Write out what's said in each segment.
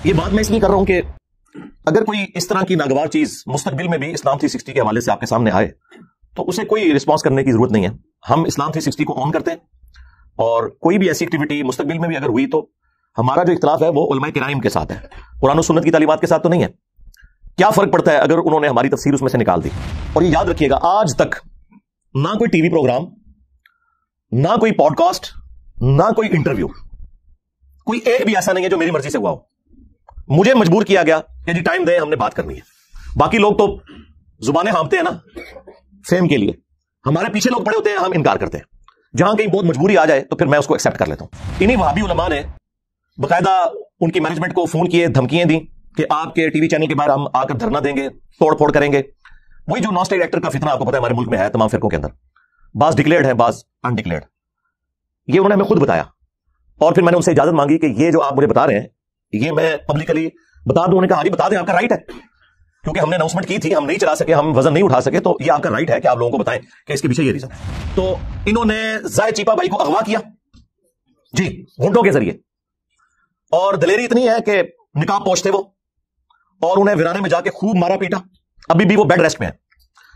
یہ بات میں اس لیے کر رہا ہوں کہ اگر کوئی اس طرح کی ناگوار چیز مستقبل میں بھی اسلام 360 کے حوالے سے آپ کے سامنے آئے تو اسے کوئی رسپانس کرنے کی ضرورت نہیں ہے. ہم اسلام 360 کو آن کرتے ہیں, اور کوئی بھی ایسی ایکٹیویٹی مستقبل میں بھی اگر ہوئی تو ہمارا جو اختلاف ہے وہ علماء کرام کے ساتھ ہے, قرآن و سنت کی تعلیمات کے ساتھ تو نہیں ہے. کیا فرق پڑتا ہے اگر انہوں نے ہماری تفسیر اس میں سے نکال دی؟ اور یہ یاد رکھیے گا, آج تک نہ کوئی ٹی وی پروگرام, نہ کوئی پوڈ کاسٹ, نہ کوئی انٹرویو, کوئی ایک بھی ایسا نہیں ہے جو میری مرضی سے ہوا ہو. مجھے مجبور کیا گیا کہ جی ٹائم دیں, ہم نے بات کرنی ہے. باقی لوگ تو زبانیں ہانپتے ہیں نا فیم کے لیے, ہمارے پیچھے لوگ پڑے ہوتے ہیں, ہم انکار کرتے ہیں. جہاں کہیں بہت مجبوری آ جائے تو پھر میں اس کو ایکسپٹ کر لیتا ہوں. انہی وہابی علماء نے باقاعدہ ان کی مینجمنٹ کو فون کیے, دھمکیاں دیں کہ آپ کے ٹی وی چینل کے باہر ہم آ کر دھرنا دیں گے, توڑ پھوڑ کریں گے. وہی جو نان اسٹیٹ ایکٹر کا فتنہ آپ کو پتا ہے ہمارے ملک میں ہے تمام فرقوں کے اندر, بعض ڈکلیئرڈ ہے بعض انڈکلیئرڈ. یہ انہوں نے ہمیں خود بتایا, اور پھر میں نے ان سے اجازت مانگی کہ یہ جو آپ مجھے بتا رہے ہیں یہ میں پبلکلی بتا دوں. انہوں نے کہا ہاں جی بتا دیں, آپ کا رائٹ ہے, کیونکہ ہم نے اناؤنسمنٹ کی تھی, ہم نہیں چلا سکے, ہم وزن نہیں اٹھا سکے, تو یہ آپ کا رائٹ ہے کہ آپ لوگوں کو بتائیں کہ اس کے پیچھے یہ ریزن ہے. تو انہوں نے زاہد چیپا بھائی کو اغوا کیا جی گھونٹوں کے ذریعے, اور دلیری اتنی ہے کہ نقاب پوش تھے وہ, اور انہیں ویرانے میں جا کے خوب مارا پیٹا. ابھی بھی وہ بیڈ ریسٹ میں ہے,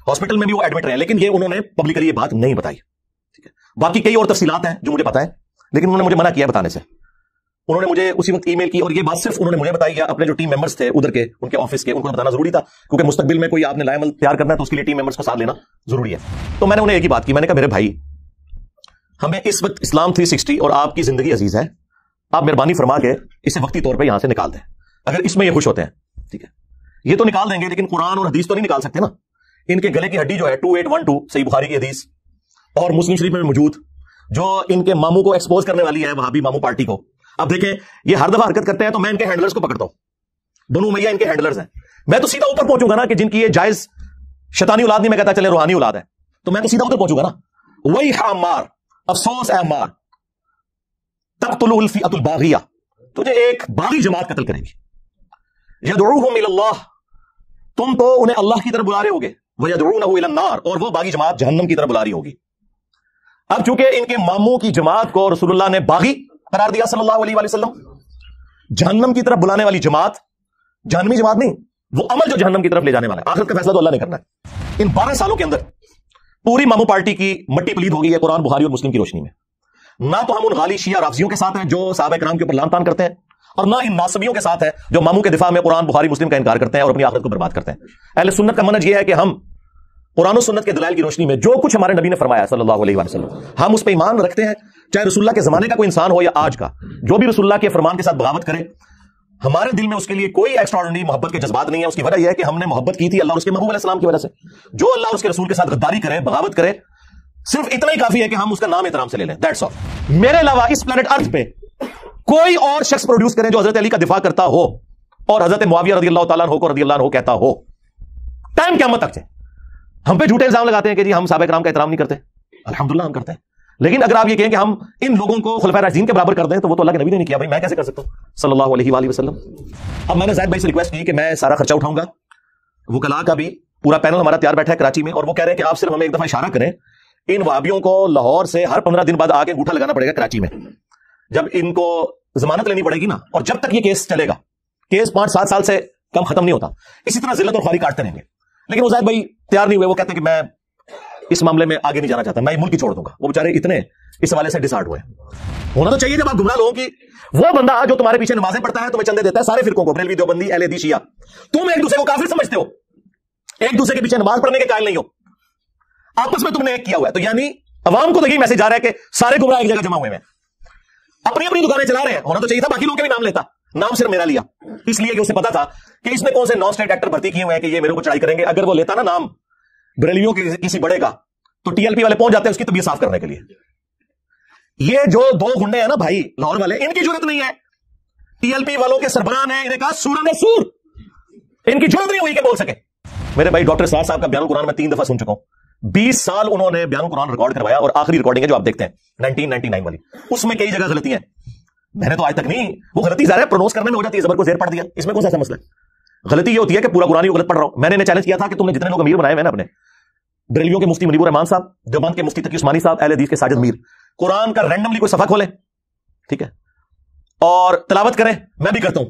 ہاسپٹل میں بھی وہ ایڈمٹ رہے, لیکن یہ انہوں نے پبلکلی یہ بات نہیں بتائی. ٹھیک ہے, باقی کئی اور تفصیلات ہیں جو مجھے پتا ہے, لیکن انہوں نے مجھے منع کیا بتانے سے. انہوں نے مجھے اسی وقت ای میل کی, اور یہ بات صرف انہوں نے مجھے بتائی یا اپنے جو ٹیم ممبرس تھے ادھر کے, ان کے آفس کے, ان کو بتانا ضروری تھا, کیونکہ مستقبل میں کوئی آپ نے لائے عمل تیار کرنا ہے تو اس کے لیے ٹیم ممبرس کو ساتھ لینا ضروری ہے. تو میں نے انہیں ایک ہی بات کی, میں نے کہا میرے بھائی ہمیں اس وقت اسلام 360 اور آپ کی زندگی عزیز ہے, آپ مہربانی فرما کے اسے وقتی طور پہ یہاں سے نکال دیں اگر اس میں یہ خوش ہوتے ہیں. ٹھیک ہے, یہ تو نکال دیں گے, لیکن قرآن اور حدیث تو نہیں نکال سکتے نا. ان کے گلے کی ہڈی جو ہے 2812 صحیح بخاری کی حدیث اور مسلم شریف میں موجود, جو ان کے ماموں کو ایکسپوز کرنے والی ہے, وہابی ماموں پارٹی کو. اب دیکھیں یہ ہر دفعہ حرکت کرتے ہیں تو میں ان کے ہینڈلرز کو پکڑتا ہوں, بنو امیہ ان کے ہینڈلرز ہیں. میں تو سیدھا اوپر پہنچوں گا نا کہ جن کی یہ جائز شیطانی اولاد نہیں, میں کہتا چلے روحانی اولاد ہے, تو میں تو سیدھا اوپر پہنچوں گا نا. وہی عمار, افسوس اے عمار, تقتلہ الفئۃ الباغیہ, تجھے ایک باغی جماعت قتل کرے گی. یدعوہم الی اللہ, تم تو انہیں اللہ کی طرف بلا رہے ہوگے, ویدعونہ الی النار, اور وہ باغی جماعت جہنم کی طرف بلا رہی ہوگی. اب چونکہ ان کے ماموں کی جماعت کو رسول اللہ نے باغی قرار دیا صلی اللہ علیہ وآلہ وسلم, جہنم کی طرف بلانے والی جماعت, جہنمی جماعت نہیں, وہ عمل جو جہنم کی طرف لے جانے والا ہے, آخرت کا فیصلہ تو اللہ نے کرنا ہے. ان 12 سالوں کے اندر پوری ماموں پارٹی کی مٹی پلید ہو گئی ہے قرآن بخاری اور مسلم کی روشنی میں. نہ تو ہم ان غالی شیعہ رافضیوں کے ساتھ ہیں جو صحابہ کرام کے اوپر لعن طعن کرتے ہیں, اور نہ ان ناصبیوں کے ساتھ ہے جو ماموں کے دفاع میں قرآن بخاری مسلم کا انکار کرتے ہیں اور اپنی آخرت کو برباد کرتے ہیں. اہل سنت کا منہج یہ ہے کہ ہم قرآن و سنت کے دلائل کی روشنی میں جو کچھ ہمارے نبی نے فرمایا صلی اللہ علیہ وسلم, ہم اس پہ ایمان رکھتے ہیں, چاہے رسول اللہ کے زمانے کا کوئی انسان ہو یا آج کا. جو بھی رسول اللہ کے فرمان کے ساتھ بغاوت کرے, ہمارے دل میں اس کے لیے کوئی ایکسٹراڈنری محبت کے جذبات نہیں ہے. اس کی وجہ یہ ہے کہ ہم نے محبت کی تھی اللہ اور اس کے محبوب علیہ السلام کی وجہ سے. جو اللہ اور اس کے رسول کے ساتھ غداری کرے, بغاوت کرے, صرف اتنا ہی کافی ہے کہ ہم اس کا نام احترام سے لے لیں, دیٹس آل. میرے علاوہ اس پلانٹ ارتھ پہ کوئی اور شخص پروڈیوس کریں جو حضرت علی کا دفاع کرتا ہو اور حضرت معاویہ رضی اللہ تعالیٰ عنہ کو رضی اللہ عنہ کہتا ہو, ٹائم قیامت تک سے. ہم پہ جھوٹے الزام لگاتے ہیں کہ جی ہم صحابہ کرام کا احترام نہیں کرتے, الحمدللہ ہم کرتے ہیں, لیکن اگر آپ یہ کہیں کہ ہم ان لوگوں کو خلفائے راشدین کے برابر کر دیں تو وہ تو اللہ کے نبی نے نہیں کیا, بھائی میں کیسے کر سکتا ہوں صلی اللہ علیہ وآلہ وسلم. اب میں نے زید بھائی سے ریکویسٹ کی کہ میں سارا خرچہ اٹھاؤں گا, وکلاء کا بھی پورا پینل ہمارا تیار بیٹھا ہے کراچی میں, اور وہ کہہ رہے ہیں کہ آپ صرف ہمیں ایک دفعہ اشارہ کریں, ان وہابیوں کو لاہور سے ہر 15 دن بعد آ کے انگوٹھا لگانا پڑے گا کراچی میں, جب ان کو ضمانت لینی پڑے گی نا, اور جب تک یہ کیس چلے گا, کیس 5-7 سال سے کم ختم نہیں ہوتا, اسی طرح ذلت اور خواری کاٹتے رہیں گے. لیکن وہ زید بھائی تیار نہیں ہوئے, وہ کہتے ہیں کہ میں اس معاملے میں آگے نہیں جانا چاہتا, میں یہ ملک ہی چھوڑ دوں گا. وہ بیچارے اتنے اس حوالے سے ڈسارڈ ہوئے. ہونا تو چاہیے جب آپ گمراہ لوگوں کی, وہ بندہ جو تمہارے پیچھے نمازیں پڑھتا ہے, تمہیں چندے دیتا ہے, سارے فرقوں کو, بریلوی, دیوبندی, اہل حدیث, شیعہ, تم ایک دوسرے کو کافر سمجھتے ہو, ایک دوسرے کے پیچھے نماز پڑھنے کے قائل نہیں ہو, آپس میں تم نے ایک کیا ہوا ہے. تو یعنی عوام کو تو یہی میسج آ رہا ہے کہ سارے گمراہ ایک جگہ جمع ہوئے ہیں, اپنی اپنی دکانیں چلا رہے ہیں. ہونا تو چاہیے تھا باقی لوگوں کے بھی نام لیتا, نام صرف میرا لیا, اس لیے کہ اسے پتا تھا کہ اس میں کون سے نان اسٹیٹ ایکٹر بھرتی کیے ہوئے ہیں کہ یہ میرے کو چڑھائی کریں گے. اگر وہ لیتا نا نام بریلویوں کے کسی بڑے کا, تو ٹی ایل پی والے پہنچ جاتے ہیں اس کی طبیعت صاف کرنے کے لیے. یہ جو 2 گنڈے ہیں نا بھائی لاہور والے, ان کی ضرورت نہیں ہے. ٹی ایل پی والوں کے سربراہ نے انہیں کہا سورہ سور, ان کی ضرورت نہیں ہوئی کہ بول سکے. میرے بھائی ڈاکٹر سعد صاحب کا بیان قرآن میں 3 دفعہ سن چکا ہوں, 20 سال انہوں نے بیان قرآن ریکارڈ کروایا, اور آخری ریکارڈنگ ہے جو آپ دیکھتے ہیں 1999 والی, اس میں کئی جگہ غلطی ہیں. میں نے تو آج تک نہیں, وہ غلطی ظاہر ہے پرونوس کرنے میں ہو جاتی ہے, زبر کو زیر پڑھ دیا, اس میں کون سا مسئلہ ہے. غلطی یہ ہوتی ہے کہ پورا قرآن غلط پڑھ رہا ہوں. میں نے چیلنج کیا تھا کہ تم نے جتنے لوگ امیر بنائے ہوئے نا اپنے, بریلویوں کے مفتی منیب الرحمان صاحب, دیوبند کے مفتی تقی عثمانی صاحب, اہل حدیث کے ساجد میر, قرآن کا رینڈملی کوئی صفحہ کھولیں, ٹھیک ہے, اور تلاوت کریں, میں بھی کرتا ہوں,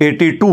82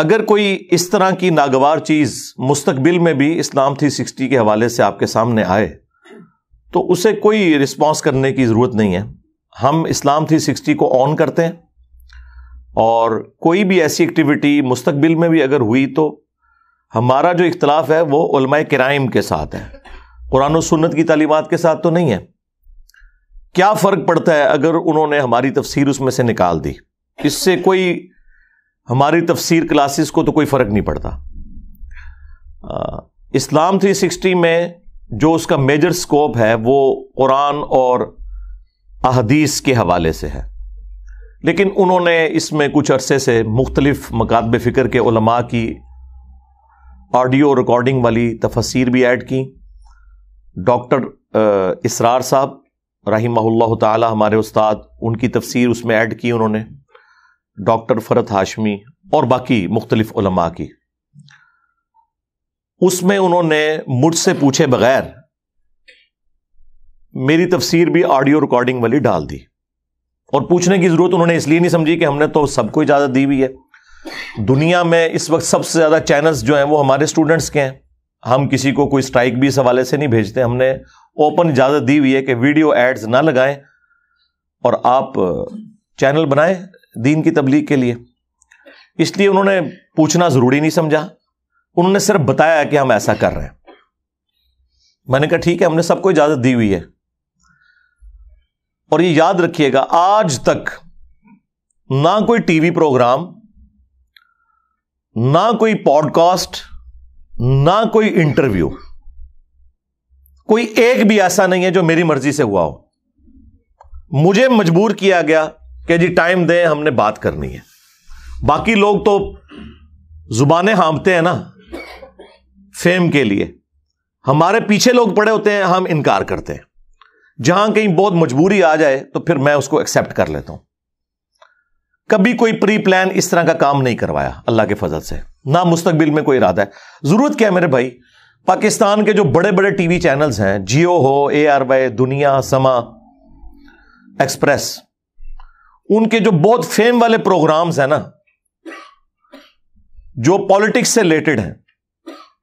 اگر کوئی اس طرح کی ناگوار چیز مستقبل میں بھی اسلام 360 کے حوالے سے آپ کے سامنے آئے تو اسے کوئی رسپانس کرنے کی ضرورت نہیں ہے. ہم اسلام 360 کو آن کرتے ہیں اور کوئی بھی ایسی ایکٹیویٹی مستقبل میں بھی اگر ہوئی تو ہمارا جو اختلاف ہے وہ علماء کرام کے ساتھ ہے, قرآن و سنت کی تعلیمات کے ساتھ تو نہیں ہے. کیا فرق پڑتا ہے اگر انہوں نے ہماری تفسیر اس میں سے نکال دی؟ اس سے کوئی ہماری تفسیر کلاسز کو تو کوئی فرق نہیں پڑتا. اسلام 360 میں جو اس کا میجر سکوپ ہے وہ قرآن اور احادیث کے حوالے سے ہے, لیکن انہوں نے اس میں کچھ عرصے سے مختلف مکاتب فکر کے علماء کی آڈیو ریکارڈنگ والی تفسیر بھی ایڈ کی. ڈاکٹر اسرار صاحب رحمہ اللہ تعالی ہمارے استاد, ان کی تفسیر اس میں ایڈ کی انہوں نے, ڈاکٹر فرت ہاشمی اور باقی مختلف علماء کی. اس میں انہوں نے مجھ سے پوچھے بغیر میری تفسیر بھی آڈیو ریکارڈنگ والی ڈال دی, اور پوچھنے کی ضرورت انہوں نے اس لیے نہیں سمجھی کہ ہم نے تو سب کو اجازت دی ہوئی ہے. دنیا میں اس وقت سب سے زیادہ چینلز جو ہیں وہ ہمارے اسٹوڈنٹس کے ہیں. ہم کسی کو کوئی اسٹرائک بھی اس حوالے سے نہیں بھیجتے. ہم نے اوپن اجازت دی ہوئی ہے کہ ویڈیو ایڈز نہ لگائیں اور آپ چینل بنائیں دین کی تبلیغ کے لیے. اس لیے انہوں نے پوچھنا ضروری نہیں سمجھا, انہوں نے صرف بتایا کہ ہم ایسا کر رہے ہیں. میں نے کہا ٹھیک ہے, ہم نے سب کو اجازت دی ہوئی ہے. اور یہ یاد رکھیے گا, آج تک نہ کوئی ٹی وی پروگرام, نہ کوئی پوڈ کاسٹ, نہ کوئی انٹرویو, کوئی ایک بھی ایسا نہیں ہے جو میری مرضی سے ہوا ہو. مجھے مجبور کیا گیا کہ جی ٹائم دیں, ہم نے بات کرنی ہے. باقی لوگ تو زبانیں ہانپتے ہیں نا فیم کے لیے, ہمارے پیچھے لوگ پڑے ہوتے ہیں, ہم انکار کرتے ہیں. جہاں کہیں بہت مجبوری آ جائے تو پھر میں اس کو ایکسپٹ کر لیتا ہوں. کبھی کوئی پری پلان اس طرح کا کام نہیں کروایا اللہ کے فضل سے, نہ مستقبل میں کوئی ارادہ ہے. ضرورت کیا ہے میرے بھائی, پاکستان کے جو بڑے بڑے ٹی وی چینلز ہیں, جیو ہو, ARY, دنیا, سما, ایکسپریس, ان کے جو بہت فیم والے پروگرامز ہیں نا, جو پالیٹکس سے ریلیٹڈ ہیں,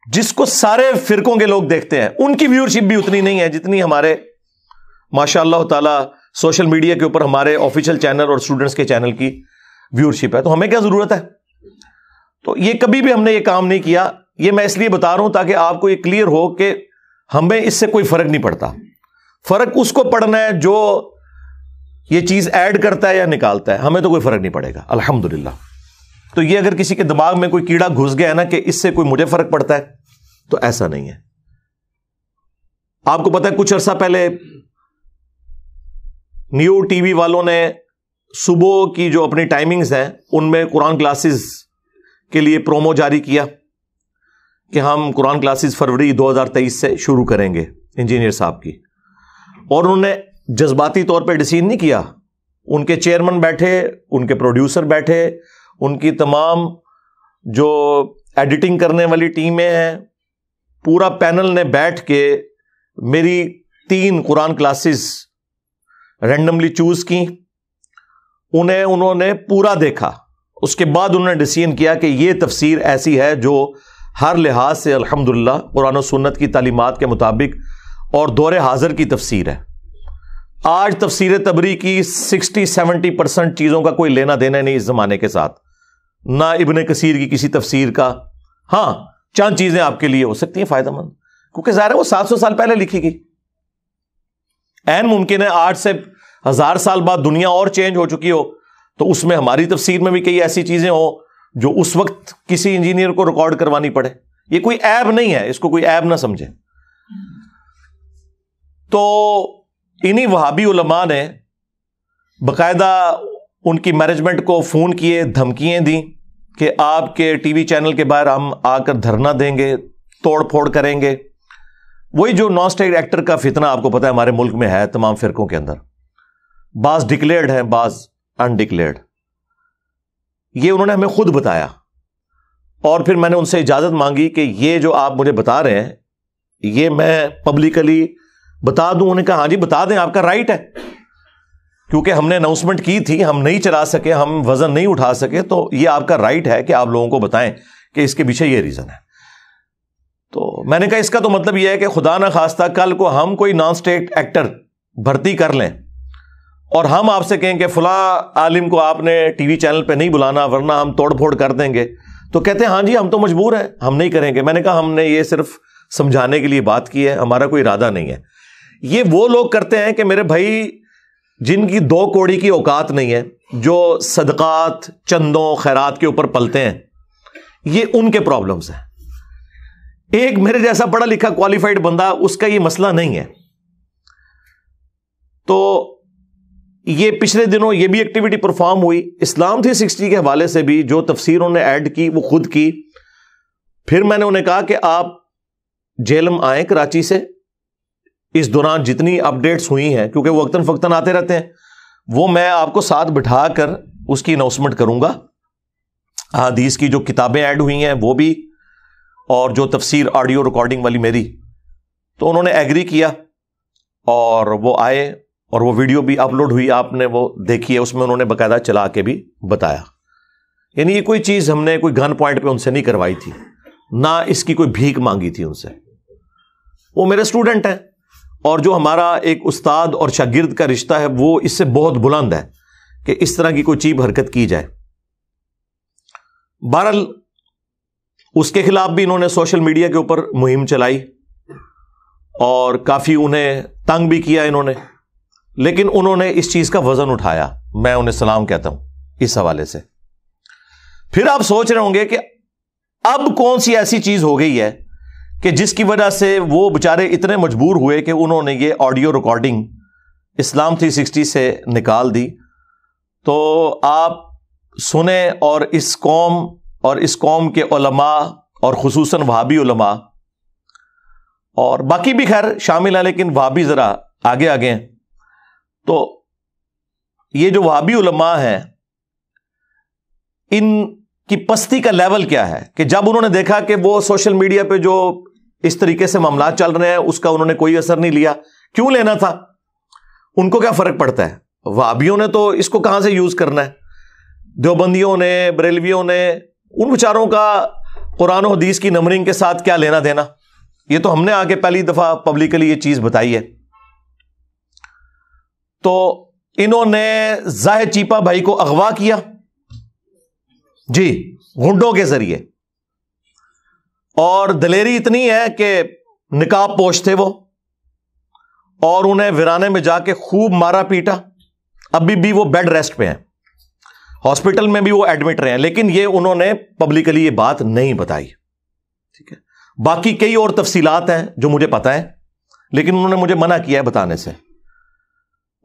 جس کو سارے فرقوں کے لوگ دیکھتے ہیں, ان کی ویورشپ بھی اتنی نہیں ہے جتنی ہمارے ماشاء اللہ تعالی سوشل میڈیا کے اوپر ہمارے آفیشیل چینل اور اسٹوڈنٹس کے چینل کی ویورشپ ہے. تو ہمیں کیا ضرورت ہے؟ تو یہ کبھی بھی ہم نے یہ کام نہیں کیا. یہ میں اس لیے بتا رہا ہوں تاکہ آپ کو یہ کلیئر ہو کہ ہمیں اس سے کوئی فرق نہیں پڑتا. فرق اس کو پڑنا ہے جو یہ چیز ایڈ کرتا ہے یا نکالتا ہے, ہمیں تو کوئی فرق نہیں پڑے گا الحمدللہ. تو یہ اگر کسی کے دماغ میں کوئی کیڑا گھس گیا ہے نا کہ اس سے کوئی مجھے فرق پڑتا ہے, تو ایسا نہیں ہے. آپ کو پتا ہے کچھ عرصہ پہلے نیو ٹی وی والوں نے صبح کی جو اپنی ٹائمنگز ہیں ان میں قرآن کلاسز کے لیے پرومو جاری کیا کہ ہم قرآن کلاسز فروری 2023 سے شروع کریں گے, انجینئر صاحب کی. اور انہوں نے جذباتی طور پہ ڈیسیژن نہیں کیا, ان کے چیئرمین بیٹھے, ان کے پروڈیوسر بیٹھے, ان کی تمام جو ایڈیٹنگ کرنے والی ٹیمیں ہیں, پورا پینل نے بیٹھ کے میری 3 قرآن کلاسز رینڈملی چوز کی. انہوں نے پورا دیکھا, اس کے بعد انہوں نے ڈیسیژن کیا کہ یہ تفسیر ایسی ہے جو ہر لحاظ سے الحمدللہ قرآن و سنت کی تعلیمات کے مطابق اور دور حاضر کی تفسیر ہے. آج تفسیر تبری کی 60-70% چیزوں کا کوئی لینا دینا نہیں اس زمانے کے ساتھ, نہ ابن کثیر کی کسی تفسیر کا. ہاں چند چیزیں آپ کے لیے ہو سکتی ہیں فائدہ مند, کیونکہ ظاہر ہے وہ 700 سال پہلے لکھی گئی. این ممکن ہے 8 سے 1000 سال بعد دنیا اور چینج ہو چکی ہو, تو اس میں ہماری تفسیر میں بھی کئی ایسی چیزیں ہوں جو اس وقت کسی انجینئر کو ریکارڈ کروانی پڑے. یہ کوئی عیب نہیں ہے, اس کو کوئی عیب نہ سمجھے. تو انہی وہابی علماء نے باقاعدہ ان کی مینجمنٹ کو فون کیے, دھمکیاں دیں کہ آپ کے ٹی وی چینل کے باہر ہم آ کر دھرنا دیں گے, توڑ پھوڑ کریں گے. وہی جو نان اسٹیٹ ایکٹر کا فتنہ آپ کو پتا ہے ہمارے ملک میں ہے تمام فرقوں کے اندر, بعض ڈکلیئرڈ ہیں بعض انڈکلیئرڈ. یہ انہوں نے ہمیں خود بتایا, اور پھر میں نے ان سے اجازت مانگی کہ یہ جو آپ مجھے بتا رہے ہیں یہ میں پبلکلی بتا دوں. انہوں نے کہا ہاں جی بتا دیں, آپ کا رائٹ ہے. کیونکہ ہم نے اناؤنسمنٹ کی تھی، ہم نہیں چلا سکے، ہم وزن نہیں اٹھا سکے، تو یہ آپ کا رائٹ ہے کہ آپ لوگوں کو بتائیں کہ اس کے پیچھے یہ ریزن ہے۔ تو میں نے کہا اس کا تو مطلب یہ ہے کہ خدا نہ خواستہ کل کو ہم کوئی نان اسٹیٹ ایکٹر بھرتی کر لیں اور ہم آپ سے کہیں کہ فلاں عالم کو آپ نے ٹی وی چینل پہ نہیں بلانا ورنہ ہم توڑ پھوڑ کر دیں گے، تو کہتے ہیں ہاں جی ہم تو مجبور ہیں، ہم نہیں کریں گے۔ میں نے کہا ہم نے یہ صرف سمجھانے کے لیے بات کی ہے، ہمارا کوئی ارادہ نہیں ہے۔ یہ وہ لوگ کرتے ہیں کہ میرے بھائی جن کی 2 کوڑی کی اوقات نہیں ہے، جو صدقات چندوں خیرات کے اوپر پلتے ہیں، یہ ان کے پرابلمز ہیں۔ ایک میرے جیسا پڑھا لکھا کوالیفائڈ بندہ، اس کا یہ مسئلہ نہیں ہے۔ تو یہ پچھلے دنوں یہ بھی ایکٹیویٹی پرفارم ہوئی، اسلام 360 کے حوالے سے بھی جو تفسیر انہوں نے ایڈ کی وہ خود کی۔ پھر میں نے انہیں کہا کہ آپ جیلم آئیں کراچی سے، اس دوران جتنی اپڈیٹس ہوئی ہیں، کیونکہ وہ وقتاً فوقتاً آتے رہتے ہیں، وہ میں آپ کو ساتھ بٹھا کر اس کی اناؤنسمنٹ کروں گا۔ حدیث کی جو کتابیں ایڈ ہوئی ہیں وہ بھی، اور جو تفسیر آڈیو ریکارڈنگ والی میری، تو انہوں نے ایگری کیا اور وہ آئے اور وہ ویڈیو بھی اپلوڈ ہوئی، آپ نے وہ دیکھی ہے، اس میں انہوں نے باقاعدہ چلا کے بھی بتایا۔ یعنی یہ کوئی چیز ہم نے کوئی گن پوائنٹ پہ ان سے نہیں کروائی تھی، نہ اس کی کوئی بھیک مانگی تھی ان سے۔ وہ میرے اسٹوڈنٹ ہیں، اور جو ہمارا ایک استاد اور شاگرد کا رشتہ ہے وہ اس سے بہت بلند ہے کہ اس طرح کی کوئی چیز حرکت کی جائے۔ بہرحال اس کے خلاف بھی انہوں نے سوشل میڈیا کے اوپر مہم چلائی اور کافی انہیں تنگ بھی کیا انہوں نے، لیکن انہوں نے اس چیز کا وزن اٹھایا، میں انہیں سلام کہتا ہوں اس حوالے سے۔ پھر آپ سوچ رہے ہوں گے کہ اب کون سی ایسی چیز ہو گئی ہے کہ جس کی وجہ سے وہ بےچارے اتنے مجبور ہوئے کہ انہوں نے یہ آڈیو ریکارڈنگ اسلام 360 سے نکال دی۔ تو آپ سنیں، اور اس قوم کے علماء اور خصوصاً وہابی علماء اور باقی بھی خیر شامل ہیں، لیکن وہابی ذرا آگے آگے ہیں۔ تو یہ جو وہابی علماء ہیں، ان کی پستی کا لیول کیا ہے کہ جب انہوں نے دیکھا کہ وہ سوشل میڈیا پہ جو اس طریقے سے معاملات چل رہے ہیں اس کا انہوں نے کوئی اثر نہیں لیا، کیوں لینا تھا؟ ان کو کیا فرق پڑتا ہے؟ وہابیوں نے تو اس کو کہاں سے یوز کرنا ہے؟ دیوبندیوں نے، بریلویوں نے، ان بیچاروں کا قرآن و حدیث کی نمبرنگ کے ساتھ کیا لینا دینا؟ یہ تو ہم نے آگے پہلی دفعہ پبلکلی یہ چیز بتائی ہے۔ تو انہوں نے زاہد چیپا بھائی کو اغوا کیا جی گھنڈوں کے ذریعے، اور دلیری اتنی ہے کہ نقاب پوش تھے وہ، اور انہیں ویرانے میں جا کے خوب مارا پیٹا۔ ابھی بھی وہ بیڈ ریسٹ پہ ہیں، ہاسپٹل میں بھی وہ ایڈمٹ رہے ہیں، لیکن یہ انہوں نے پبلکلی یہ بات نہیں بتائی، ٹھیک ہے۔ باقی کئی اور تفصیلات ہیں جو مجھے پتہ ہے، لیکن انہوں نے مجھے منع کیا ہے بتانے سے۔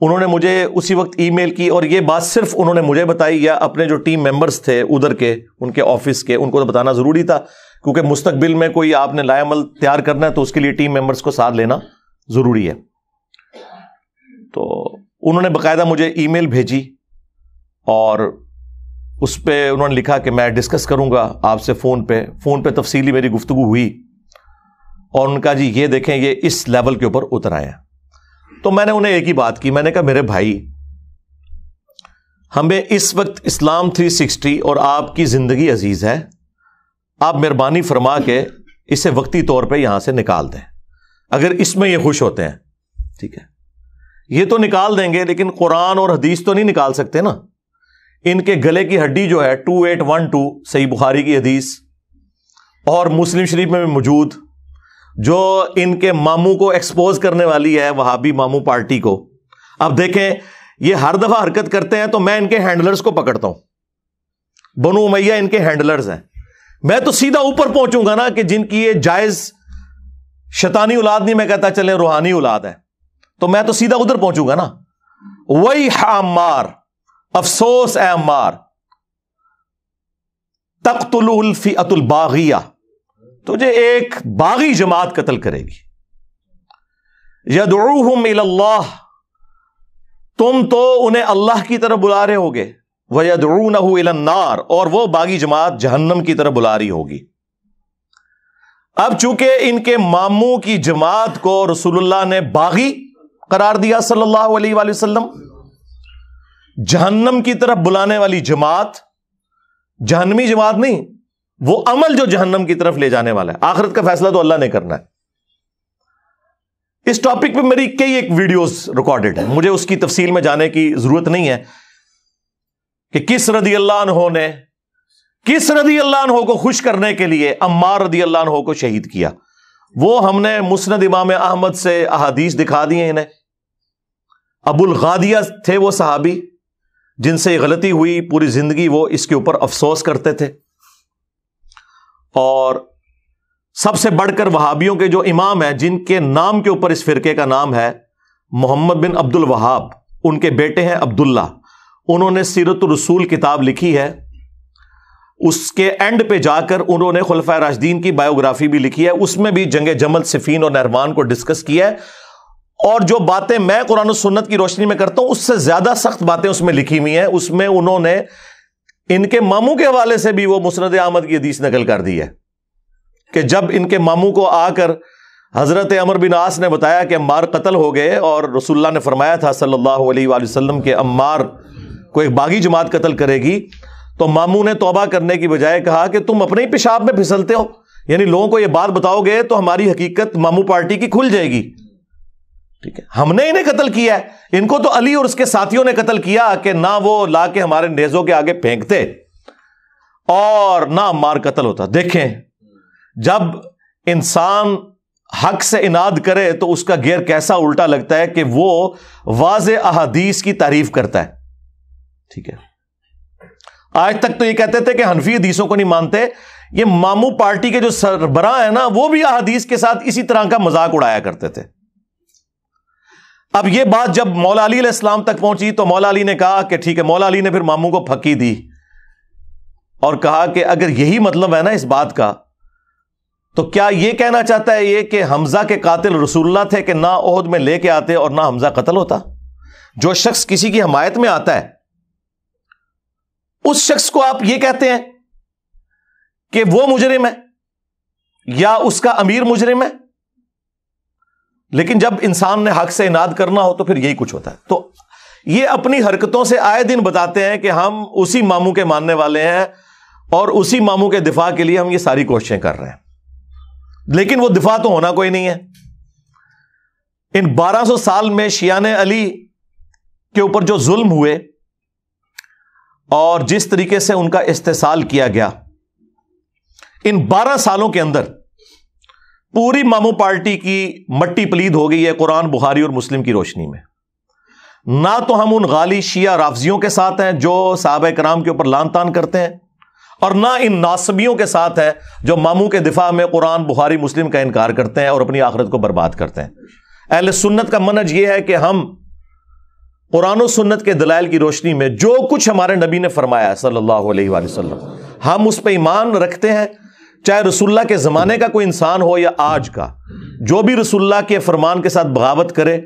انہوں نے مجھے اسی وقت ای میل کی، اور یہ بات صرف انہوں نے مجھے بتائی یا اپنے جو ٹیم ممبرز تھے ادھر کے، ان کے آفس کے، ان کو تو بتانا ضروری تھا، کیونکہ مستقبل میں کوئی آپ نے لائے عمل تیار کرنا ہے تو اس کے لیے ٹیم ممبرز کو ساتھ لینا ضروری ہے۔ تو انہوں نے باقاعدہ مجھے ای میل بھیجی، اور اس پہ انہوں نے لکھا کہ میں ڈسکس کروں گا آپ سے فون پہ تفصیلی میری گفتگو ہوئی، اور ان کا جی یہ دیکھیں یہ اس لیول کے اوپر اتر آئے ہیں۔ تو میں نے انہیں ایک ہی بات کی، میں نے کہا میرے بھائی، ہمیں اس وقت اسلام 360 اور آپ کی زندگی عزیز ہے، آپ مہربانی فرما کے اسے وقتی طور پہ یہاں سے نکال دیں، اگر اس میں یہ خوش ہوتے ہیں، ٹھیک ہے۔ یہ تو نکال دیں گے، لیکن قرآن اور حدیث تو نہیں نکال سکتے نا۔ ان کے گلے کی ہڈی جو ہے 2812 صحیح بخاری کی حدیث اور مسلم شریف میں بھی موجود، جو ان کے ماموں کو ایکسپوز کرنے والی ہے، وہابی ماموں پارٹی کو۔ اب دیکھیں یہ ہر دفعہ حرکت کرتے ہیں تو میں ان کے ہینڈلرز کو پکڑتا ہوں، بنو امیہ ان کے ہینڈلرز ہیں، میں تو سیدھا اوپر پہنچوں گا نا کہ جن کی یہ جائز شیطانی اولاد نہیں، میں کہتا چلیں روحانی اولاد ہے، تو میں تو سیدھا ادھر پہنچوں گا نا۔ وہی عمار، افسوس اے عمار، تقتلہ الفئۃ الباغیہ، تجھے ایک باغی جماعت قتل کرے گی۔ یدعوہم الی اللہ، تم تو انہیں اللہ کی طرف بلا رہے ہوگے، ویدعونہ الی النار، اور وہ باغی جماعت جہنم کی طرف بلا رہی ہوگی۔ اب چونکہ ان کے ماموں کی جماعت کو رسول اللہ نے باغی قرار دیا صلی اللہ علیہ وآلہ وسلم، جہنم کی طرف بلانے والی جماعت جہنمی جماعت نہیں، وہ عمل جو جہنم کی طرف لے جانے والا ہے. آخرت کا فیصلہ تو اللہ نے کرنا ہے. اس ٹاپک پہ میری کئی ایک ویڈیوز ریکارڈڈ ہیں، مجھے اس کی تفصیل میں جانے کی ضرورت نہیں ہے کہ کس رضی اللہ عنہ کو خوش کرنے کے لیے عمار رضی اللہ عنہ کو شہید کیا. وہ ہم نے مسند امام احمد سے احادیث دکھا دی ہیں انہیں. ابو الغادیہ تھے وہ صحابی جن سے یہ غلطی ہوئی، پوری زندگی وہ اس کے اوپر افسوس کرتے تھے. اور سب سے بڑھ کر وہابیوں کے جو امام ہیں، جن کے نام کے اوپر اس فرقے کا نام ہے محمد بن عبد الوہاب، ان کے بیٹے ہیں عبداللہ. انہوں نے سیرت الرسول کتاب لکھی ہے. اس کے اینڈ پہ جا کر انہوں نے خلفائے راشدین کی بایوگرافی بھی لکھی ہے. اس میں بھی جنگ جمل، صفین اور نہروان کو ڈسکس کیا ہے. اور جو باتیں میں قرآن و سنت کی روشنی میں کرتا ہوں، اس سے زیادہ سخت باتیں اس میں لکھی ہوئی ہیں. اس میں انہوں نے ان کے ماموں کے حوالے سے بھی وہ مسند احمد کی حدیث نقل کر دی ہے کہ جب ان کے ماموں کو آ کر حضرت عمر بن عاص نے بتایا کہ عمار قتل ہو گئے، اور رسول اللہ نے فرمایا تھا صلی اللہ علیہ وآلہ وسلم کہ عمار کو ایک باغی جماعت قتل کرے گی، تو ماموں نے توبہ کرنے کی بجائے کہا کہ تم اپنے ہی پیشاب میں پھسلتے ہو، یعنی لوگوں کو یہ بات بتاؤ گے تو ہماری حقیقت ماموں پارٹی کی کھل جائے گی. ٹھیک ہے، ہم نے انہیں قتل کیا ہے، ان کو تو علی اور اس کے ساتھیوں نے قتل کیا کہ نہ وہ لا کے ہمارے نیزوں کے آگے پھینکتے اور نہ عمار قتل ہوتا. دیکھیں، جب انسان حق سے اناد کرے تو اس کا گیئر کیسا الٹا لگتا ہے کہ وہ واضح احادیث کی تعریف کرتا ہے. ٹھیک ہے، آج تک تو یہ کہتے تھے کہ حنفی حدیثوں کو نہیں مانتے. یہ ماموں پارٹی کے جو سربراہ ہیں نا، وہ بھی احادیث کے ساتھ اسی طرح کا مذاق اڑایا کرتے تھے. اب یہ بات جب مولا علی علیہ السلام تک پہنچی تو مولا علی نے کہا کہ ٹھیک ہے. مولا علی نے پھر ماموں کو پھکی دی اور کہا کہ اگر یہی مطلب ہے نا اس بات کا، تو کیا یہ کہنا چاہتا ہے یہ کہ حمزہ کے قاتل رسول اللہ تھے کہ نہ احد میں لے کے آتے اور نہ حمزہ قتل ہوتا؟ جو شخص کسی کی حمایت میں آتا ہے اس شخص کو آپ یہ کہتے ہیں کہ وہ مجرم ہے یا اس کا امیر مجرم ہے. لیکن جب انسان نے حق سے اناد کرنا ہو تو پھر یہی کچھ ہوتا ہے. تو یہ اپنی حرکتوں سے آئے دن بتاتے ہیں کہ ہم اسی ماموں کے ماننے والے ہیں اور اسی ماموں کے دفاع کے لیے ہم یہ ساری کوششیں کر رہے ہیں. لیکن وہ دفاع تو ہونا کوئی نہیں ہے. ان 1200 سال میں شیعان علی کے اوپر جو ظلم ہوئے اور جس طریقے سے ان کا استحصال کیا گیا، ان 12 سالوں کے اندر پوری ماموں پارٹی کی مٹی پلید ہو گئی ہے قرآن، بخاری اور مسلم کی روشنی میں. نہ تو ہم ان غالی شیعہ رافضیوں کے ساتھ ہیں جو صحابہ کرام کے اوپر لان تان کرتے ہیں، اور نہ ان ناصبیوں کے ساتھ ہیں جو ماموں کے دفاع میں قرآن، بخاری، مسلم کا انکار کرتے ہیں اور اپنی آخرت کو برباد کرتے ہیں. اہل سنت کا منہج یہ ہے کہ ہم قرآن و سنت کے دلائل کی روشنی میں جو کچھ ہمارے نبی نے فرمایا صلی اللہ علیہ وآلہ وسلم، ہم اس پہ ایمان رکھتے ہیں. چاہے رسول اللہ کے زمانے کا کوئی انسان ہو یا آج کا، جو بھی رسول اللہ کے فرمان کے ساتھ بغاوت کرے،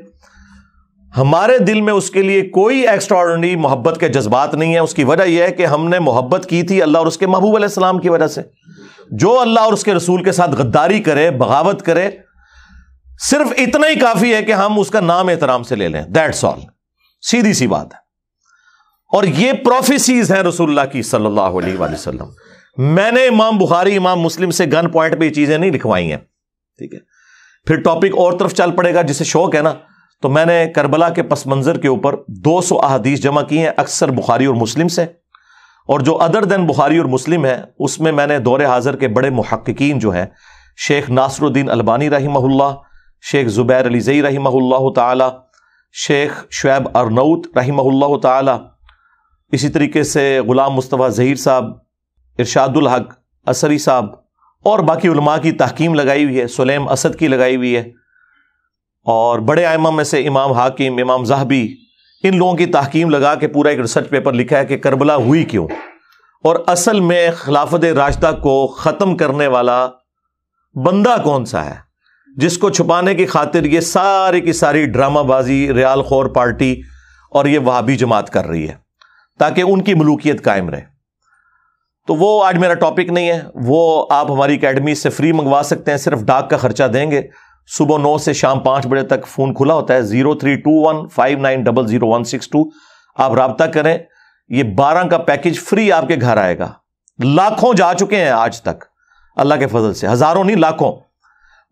ہمارے دل میں اس کے لیے کوئی ایکسٹرا آرڈنری محبت کے جذبات نہیں ہے. اس کی وجہ یہ ہے کہ ہم نے محبت کی تھی اللہ اور اس کے محبوب علیہ السلام کی وجہ سے. جو اللہ اور اس کے رسول کے ساتھ غداری کرے، بغاوت کرے، صرف اتنا ہی کافی ہے کہ ہم اس کا نام احترام سے لے لیں. That's all. سیدھی سی بات ہے. اور یہ پروفیسیز ہیں رسول اللہ کی صلی اللہ علیہ وآلہ وسلم. میں نے امام بخاری، امام مسلم سے گن پوائنٹ پہ یہ چیزیں نہیں لکھوائی ہیں. ٹھیک ہے، پھر ٹاپک اور طرف چل پڑے گا. جسے شوق ہے نا، تو میں نے کربلا کے پس منظر کے اوپر 200 احادیث جمع کی ہیں، اکثر بخاری اور مسلم سے، اور جو ادر دین بخاری اور مسلم ہے اس میں میں نے دور حاضر کے بڑے محققین جو ہیں، شیخ ناصر الدین البانی رحمہ اللہ، شیخ زبیر علی زئی رحمہ اللہ تعالی، شیخ شعیب ارنوت رحمہ اللہ تعالی، اسی طریقے سے غلام مصطفیٰ ظہیر صاحب، ارشاد الحق اثری صاحب، اور باقی علماء کی تحکیم لگائی ہوئی ہے، سلیم اسد کی لگائی ہوئی ہے، اور بڑے ائمہ میں سے امام حاکم، امام ذہبی، ان لوگوں کی تحکیم لگا کے پورا ایک ریسرچ پیپر لکھا ہے کہ کربلا ہوئی کیوں، اور اصل میں خلافت راشدہ کو ختم کرنے والا بندہ کون سا ہے جس کو چھپانے کی خاطر یہ ساری کی ساری ڈرامہ بازی ریال خور پارٹی اور یہ وہابی جماعت کر رہی ہے تاکہ ان کی ملوکیت قائم رہے. تو وہ آج میرا ٹاپک نہیں ہے. وہ آپ ہماری اکیڈمی سے فری منگوا سکتے ہیں، صرف ڈاک کا خرچہ دیں گے. صبح 9 سے شام 5 بجے تک فون کھلا ہوتا ہے. 032159000162. آپ رابطہ کریں, یہ 12 کا پیکج فری آپ کے گھر آئے گا. لاکھوں جا چکے ہیں آج تک اللہ کے فضل سے, ہزاروں نہیں لاکھوں.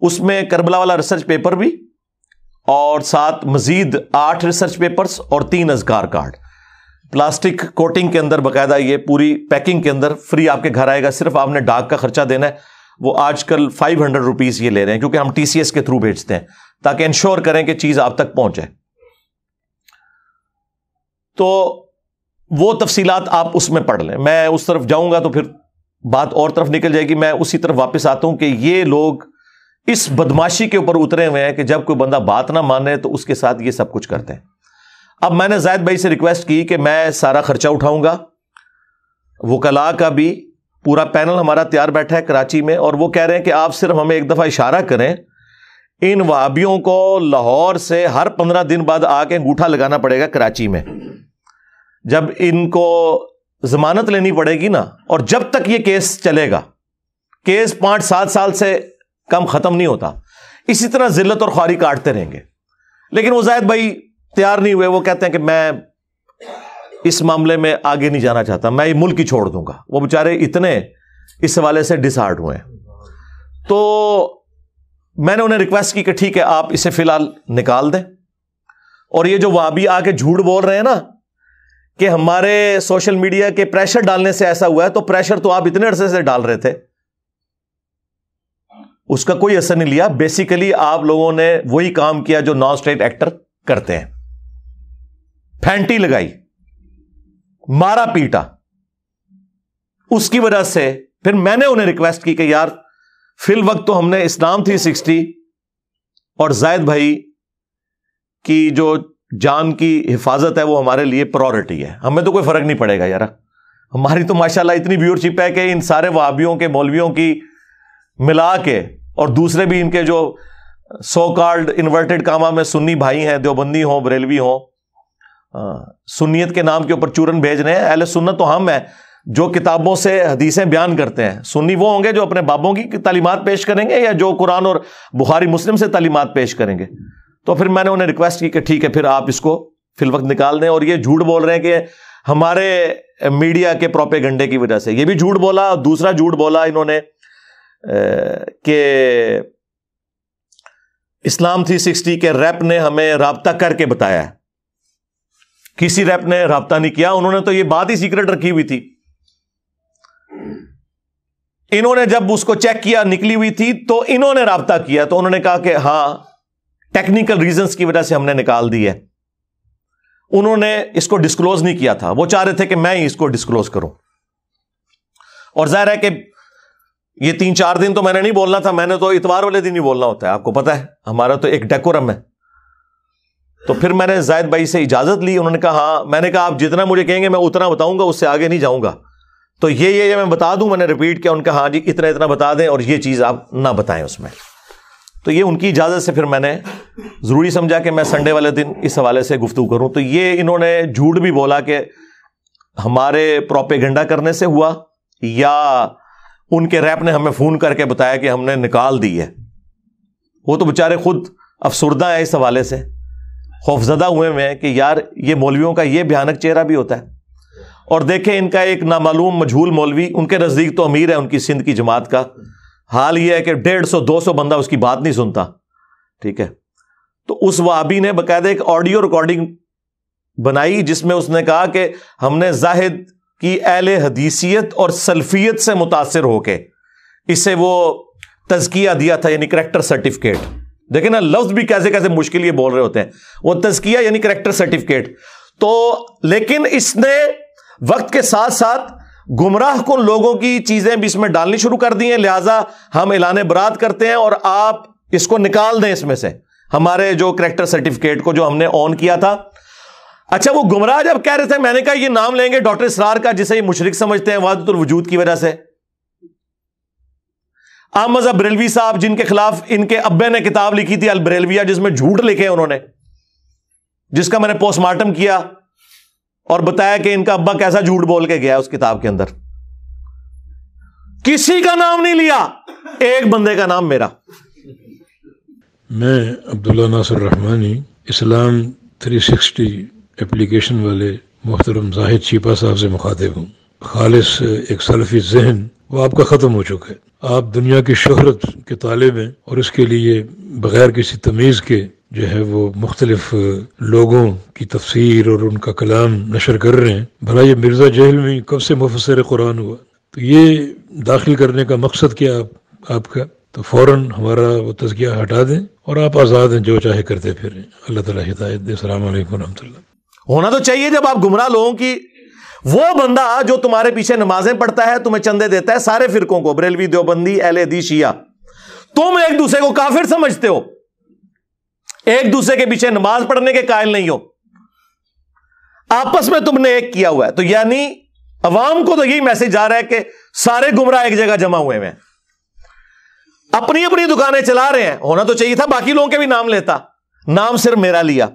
اس میں کربلا والا ریسرچ پیپر بھی, اور ساتھ مزید 8 ریسرچ پیپرز اور 3 اذکار کارڈ پلاسٹک کوٹنگ کے اندر, باقاعدہ یہ پوری پیکنگ کے اندر فری آپ کے گھر آئے گا. صرف آپ نے ڈاک کا خرچہ دینا ہے, وہ آج کل 500 روپیز یہ لے رہے ہیں, کیونکہ ہم TCS کے تھرو بھیجتے ہیں تاکہ انشور کریں کہ چیز آپ تک پہنچے. تو وہ تفصیلات آپ اس میں پڑھ لیں. میں اس طرف جاؤں گا تو پھر بات اور طرف نکل جائے گی. میں اسی طرف واپس آتا ہوں کہ یہ لوگ اس بدماشی کے اوپر اترے ہوئے ہیں کہ جب کوئی بندہ بات نہ مانے تو اس کے ساتھ یہ سب کچھ کرتے ہیں. اب میں نے زاہد بھائی سے ریکویسٹ کی کہ میں سارا خرچہ اٹھاؤں گا, وکلاء کا بھی پورا پینل ہمارا تیار بیٹھا ہے کراچی میں, اور وہ کہہ رہے ہیں کہ آپ صرف ہمیں ایک دفعہ اشارہ کریں, ان وہابیوں کو لاہور سے ہر 15 دن بعد آ کے انگوٹھا لگانا پڑے گا کراچی میں. جب ان کو ضمانت لینی پڑے گی نا, اور جب تک یہ کیس چلے گا, کیس 5-7 سال سے کم ختم نہیں ہوتا, اسی طرح ذلت اور خواری کاٹتے رہیں گے. لیکن وہ زاہد بھائی تیار نہیں ہوئے. وہ کہتے ہیں کہ میں اس معاملے میں آگے نہیں جانا چاہتا, میں یہ ملک ہی چھوڑ دوں گا. وہ بیچارے اتنے اس حوالے سے ڈسہارٹ ہوئے ہیں. تو میں نے انہیں ریکویسٹ کی کہ ٹھیک ہے آپ اسے فی الحال نکال دیں. اور یہ جو وہابی آ کے جھوٹ بول رہے ہیں نا کہ ہمارے سوشل میڈیا کے پریشر ڈالنے سے ایسا ہوا ہے, تو پریشر تو آپ اتنے عرصے سے ڈال رہے تھے, اس کا کوئی اثر نہیں لیا. بیسیکلی آپ لوگوں نے وہی کام کیا جو نان اسٹیٹ ایکٹر کرتے ہیں, پھینٹی لگائی, مارا پیٹا. اس کی وجہ سے پھر میں نے انہیں ریکویسٹ کی کہ یار فی الوقت تو ہم نے اسلام 360 اور زاہد بھائی کی جو جان کی حفاظت ہے وہ ہمارے لیے پرائورٹی ہے, ہمیں تو کوئی فرق نہیں پڑے گا یار. ہماری تو ماشاءاللہ اتنی ویورشپ ہے کہ ان سارے وہابیوں کے مولویوں کی ملا کے, اور دوسرے بھی ان کے جو سو کالڈ انورٹڈ کاما میں سنی بھائی ہیں, دیوبندی ہوں بریلوی ہوں, سنیت کے نام کے اوپر چورن بھیج رہے ہیں. اہل سنت تو ہم ہیں جو کتابوں سے حدیثیں بیان کرتے ہیں. سنی وہ ہوں گے جو اپنے بابوں کی تعلیمات پیش کریں گے, یا جو قرآن اور بخاری مسلم سے تعلیمات پیش کریں گے. تو پھر میں نے انہیں ریکویسٹ کی کہ ٹھیک ہے پھر آپ اس کو فی الوقت نکال دیں. اور یہ جھوٹ بول رہے ہیں کہ ہمارے میڈیا کے پروپیگنڈے کی وجہ سے, یہ بھی جھوٹ بولا. دوسرا جھوٹ بولا انہوں نے کہ اسلام 360 کے ریپ نے ہمیں رابطہ کر کے بتایا ہے. کسی ریپ نے رابطہ نہیں کیا, انہوں نے تو یہ بات ہی سیکرٹ رکھی ہوئی تھی. انہوں نے جب اس کو چیک کیا نکلی ہوئی تھی تو انہوں نے رابطہ کیا, تو انہوں نے کہا کہ ہاں ٹیکنیکل ریزنز کی وجہ سے ہم نے نکال دی ہے. انہوں نے اس کو ڈسکلوز نہیں کیا تھا, وہ چاہ رہے تھے کہ میں ہی اس کو ڈسکلوز کروں. اور ظاہر ہے کہ یہ 3-4 دن تو میں نے نہیں بولنا تھا, میں نے تو اتوار والے دن ہی بولنا ہوتا ہے, آپ کو پتا ہے ہمارا تو ایک ڈیکورم ہے. تو پھر میں نے زاہد بھائی سے اجازت لی, انہوں نے کہا ہاں. میں نے کہا آپ جتنا مجھے کہیں گے میں اتنا بتاؤں گا, اس سے آگے نہیں جاؤں گا. تو یہ میں بتا دوں, میں نے ریپیٹ کیا. ان کا ہاں جی اتنا بتا دیں اور یہ چیز آپ نہ بتائیں اس میں. تو یہ ان کی اجازت سے پھر میں نے ضروری سمجھا کہ میں سنڈے والے دن اس حوالے سے گفتگو کروں. تو یہ انہوں نے جھوٹ بھی بولا کہ ہمارے پروپیگنڈا کرنے سے ہوا, یا ان کے ریپ نے ہمیں فون کر کے بتایا کہ ہم نے نکال دی ہے. وہ تو بیچارے خود افسردہ ہیں اس حوالے سے, خوفزدہ ہوئے میں کہ یار یہ مولویوں کا یہ بھیانک چہرہ بھی ہوتا ہے. اور دیکھیں ان کا ایک نامعلوم مجہول مولوی, ان کے نزدیک تو امیر ہے ان کی سندھ کی جماعت کا, حال یہ ہے کہ 150-200 بندہ اس کی بات نہیں سنتا. ٹھیک ہے, تو اس وہابی نے باقاعدہ ایک آڈیو ریکارڈنگ بنائی جس میں اس نے کہا کہ ہم نے زاہد کی اہل حدیثیت اور سلفیت سے متاثر ہو کے اسے وہ تزکیہ دیا تھا, یعنی کریکٹر سرٹیفکیٹ. دیکھیں نا لفظ بھی کیسے کیسے مشکل یہ بول رہے ہوتے ہیں, وہ تزکیہ یعنی کریکٹر سرٹیفکیٹ. تو لیکن اس نے وقت کے ساتھ ساتھ گمراہ کن لوگوں کی چیزیں بھی اس میں ڈالنی شروع کر دی ہیں. لہٰذا ہم اعلان برات کرتے ہیں اور آپ اس کو نکال دیں اس میں سے, ہمارے جو کریکٹر سرٹیفکیٹ کو جو ہم نے آن کیا تھا. اچھا وہ گمراہ جب کہہ رہے تھے, میں نے کہا یہ نام لیں گے ڈاکٹر اسرار کا جسے یہ مشرک سمجھتے ہیں وحدت الوجود کی وجہ سے. احمد بریلوی صاحب جن کے خلاف ان کے ابے نے کتاب لکھی تھی البریلویہ, جس میں جھوٹ لکھے انہوں نے, جس کا میں نے پوسٹ مارٹم کیا اور بتایا کہ ان کا ابا کیسا جھوٹ بول کے گیا اس کتاب کے اندر. کسی کا نام نہیں لیا, ایک بندے کا نام میرا. میں عبداللہ ناصر رحمانی, اسلام 360 اپلیکیشن والے محترم زاہد چیپا صاحب سے مخاطب ہوں. خالص ایک سلفی ذہن وہ آپ کا ختم ہو چکا ہے. آپ دنیا کی شہرت کے طالب ہیں اور اس کے لیے بغیر کسی تمیز کے جو ہے وہ مختلف لوگوں کی تفسیر اور ان کا کلام نشر کر رہے ہیں. بھلا یہ مرزا جہل میں کب سے مفسر قرآن ہوا؟ تو یہ داخل کرنے کا مقصد کیا آپ کا؟ تو فوراً ہمارا وہ تزکیہ ہٹا دیں اور آپ آزاد ہیں، جو چاہے کرتے پھریں. اللہ تعالیٰ ہدایت دے. السلام علیکم ورحمۃ اللہ. ہونا تو چاہیے جب آپ گمراہ لوگوں کی، وہ بندہ جو تمہارے پیچھے نمازیں پڑھتا ہے، تمہیں چندے دیتا ہے، سارے فرقوں کو، بریلوی، دیوبندی، اہل حدیث، شیعہ، تم ایک دوسرے کو کافر سمجھتے ہو، ایک دوسرے کے پیچھے نماز پڑھنے کے قائل نہیں ہو، آپس میں تم نے ایک کیا ہوا ہے. تو یعنی عوام کو تو یہی میسج جا رہا ہے کہ سارے گمراہ ایک جگہ جمع ہوئے ہیں، اپنی اپنی دکانیں چلا رہے ہیں. ہونا تو چاہیے تھا باقی لوگوں کے بھی نام لیتا، نام صرف میرا لیا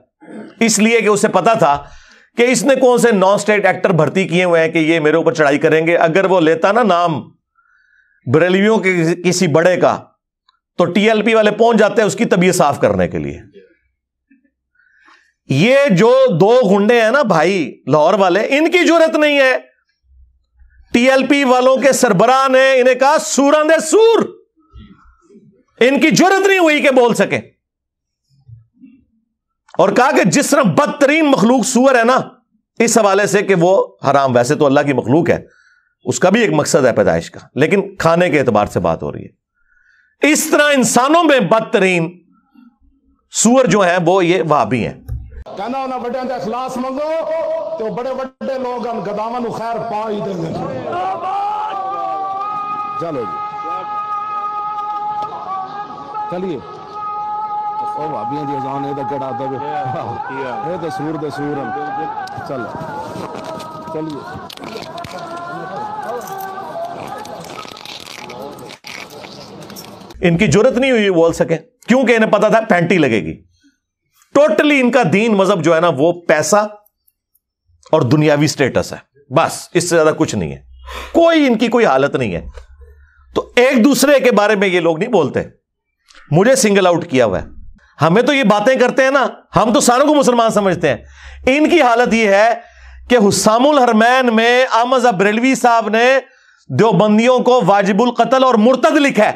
اس لیے کہ اسے پتا تھا کہ اس نے کون سے نان اسٹیٹ ایکٹر بھرتی کیے ہوئے ہیں کہ یہ میرے اوپر چڑھائی کریں گے. اگر وہ لیتا نا نام بریلویوں کے کسی بڑے کا تو ٹی ایل پی والے پہنچ جاتے ہیں اس کی طبیعت صاف کرنے کے لیے. یہ جو دو گنڈے ہیں نا بھائی لاہور والے، ان کی جرت نہیں ہے. ٹی ایل پی والوں کے سربراہ نے انہیں کہا سوراندے سور، ان کی جرت نہیں ہوئی کہ بول سکیں، اور کہا کہ جس طرح بدترین مخلوق سور ہے نا، اس حوالے سے کہ وہ حرام، ویسے تو اللہ کی مخلوق ہے، اس کا بھی ایک مقصد ہے پیدائش کا، لیکن کھانے کے اعتبار سے بات ہو رہی ہے. اس طرح انسانوں میں بدترین سور جو ہیں وہ یہ وہابی ہیں. کہنا انہاں بڑے دا اخلاص منگو تو بڑے بڑے لوگ ان گداواں نو خیر پا ہی دیں گے. چلو جی چلیے او بھابیاں دی اذان اے تے کڑا دے اے تے سور چلو چلیے. ان کی جرت نہیں ہوئی بول سکے کیونکہ انہیں پتا تھا پینٹی لگے گی. ٹوٹلی ان کا دین مذہب جو ہے نا وہ پیسہ اور دنیاوی سٹیٹس ہے، بس اس سے زیادہ کچھ نہیں ہے. کوئی ان کی کوئی حالت نہیں ہے. تو ایک دوسرے کے بارے میں یہ لوگ نہیں بولتے. مجھے سنگل آؤٹ کیا ہوا ہے. ہمیں تو یہ باتیں کرتے ہیں نا، ہم تو ساروں کو مسلمان سمجھتے ہیں. ان کی حالت یہ ہے کہ حسام الحرمین میں احمد بریلوی صاحب نے دیوبندیوں کو واجب القتل اور مرتد لکھا ہے.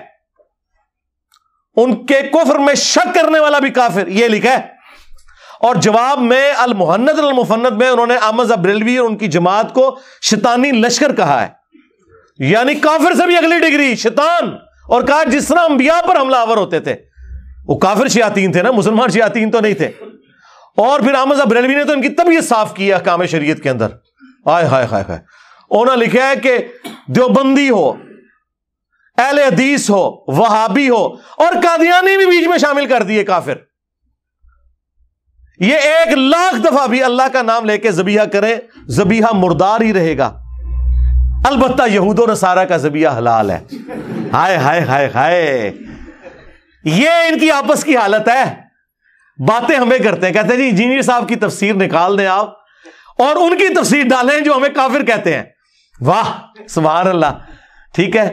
ان کے کفر میں شک کرنے والا بھی کافر، یہ لکھا ہے. اور جواب میں المحند المفند میں انہوں نے احمد بریلوی اور ان کی جماعت کو شیطانی لشکر کہا ہے، یعنی کافر سے بھی اگلی ڈگری شیطان. اور کہا جس طرح انبیاء پر حملہ آور ہوتے تھے، وہ کافر شیاطین تھے نا، مسلمان شیاطین تو نہیں تھے. اور پھر احمد بریلوی نے تو ان کی طبیعت صاف کی احکام شریعت کے اندر. آئے ہائے ہائے ہائے. انہوں نے لکھا ہے کہ دیوبندی ہو، اہل حدیث ہو، وہابی ہو، اور قادیانی بھی بیچ میں شامل کر دیے کافر. یہ 1,00,000 دفعہ بھی اللہ کا نام لے کے ذبیحہ کریں، ذبیحہ مردار ہی رہے گا. البتہ یہود و نصارہ کا ذبیحہ حلال ہے. ہائے ہائے ہائے ہائے. یہ ان کی آپس کی حالت ہے. باتیں ہمیں کرتے ہیں، کہتے ہیں جی انجینئر صاحب کی تفسیر نکال دیں آپ اور ان کی تفسیر ڈالیں جو ہمیں کافر کہتے ہیں. واہ سبحان اللہ. ٹھیک ہے،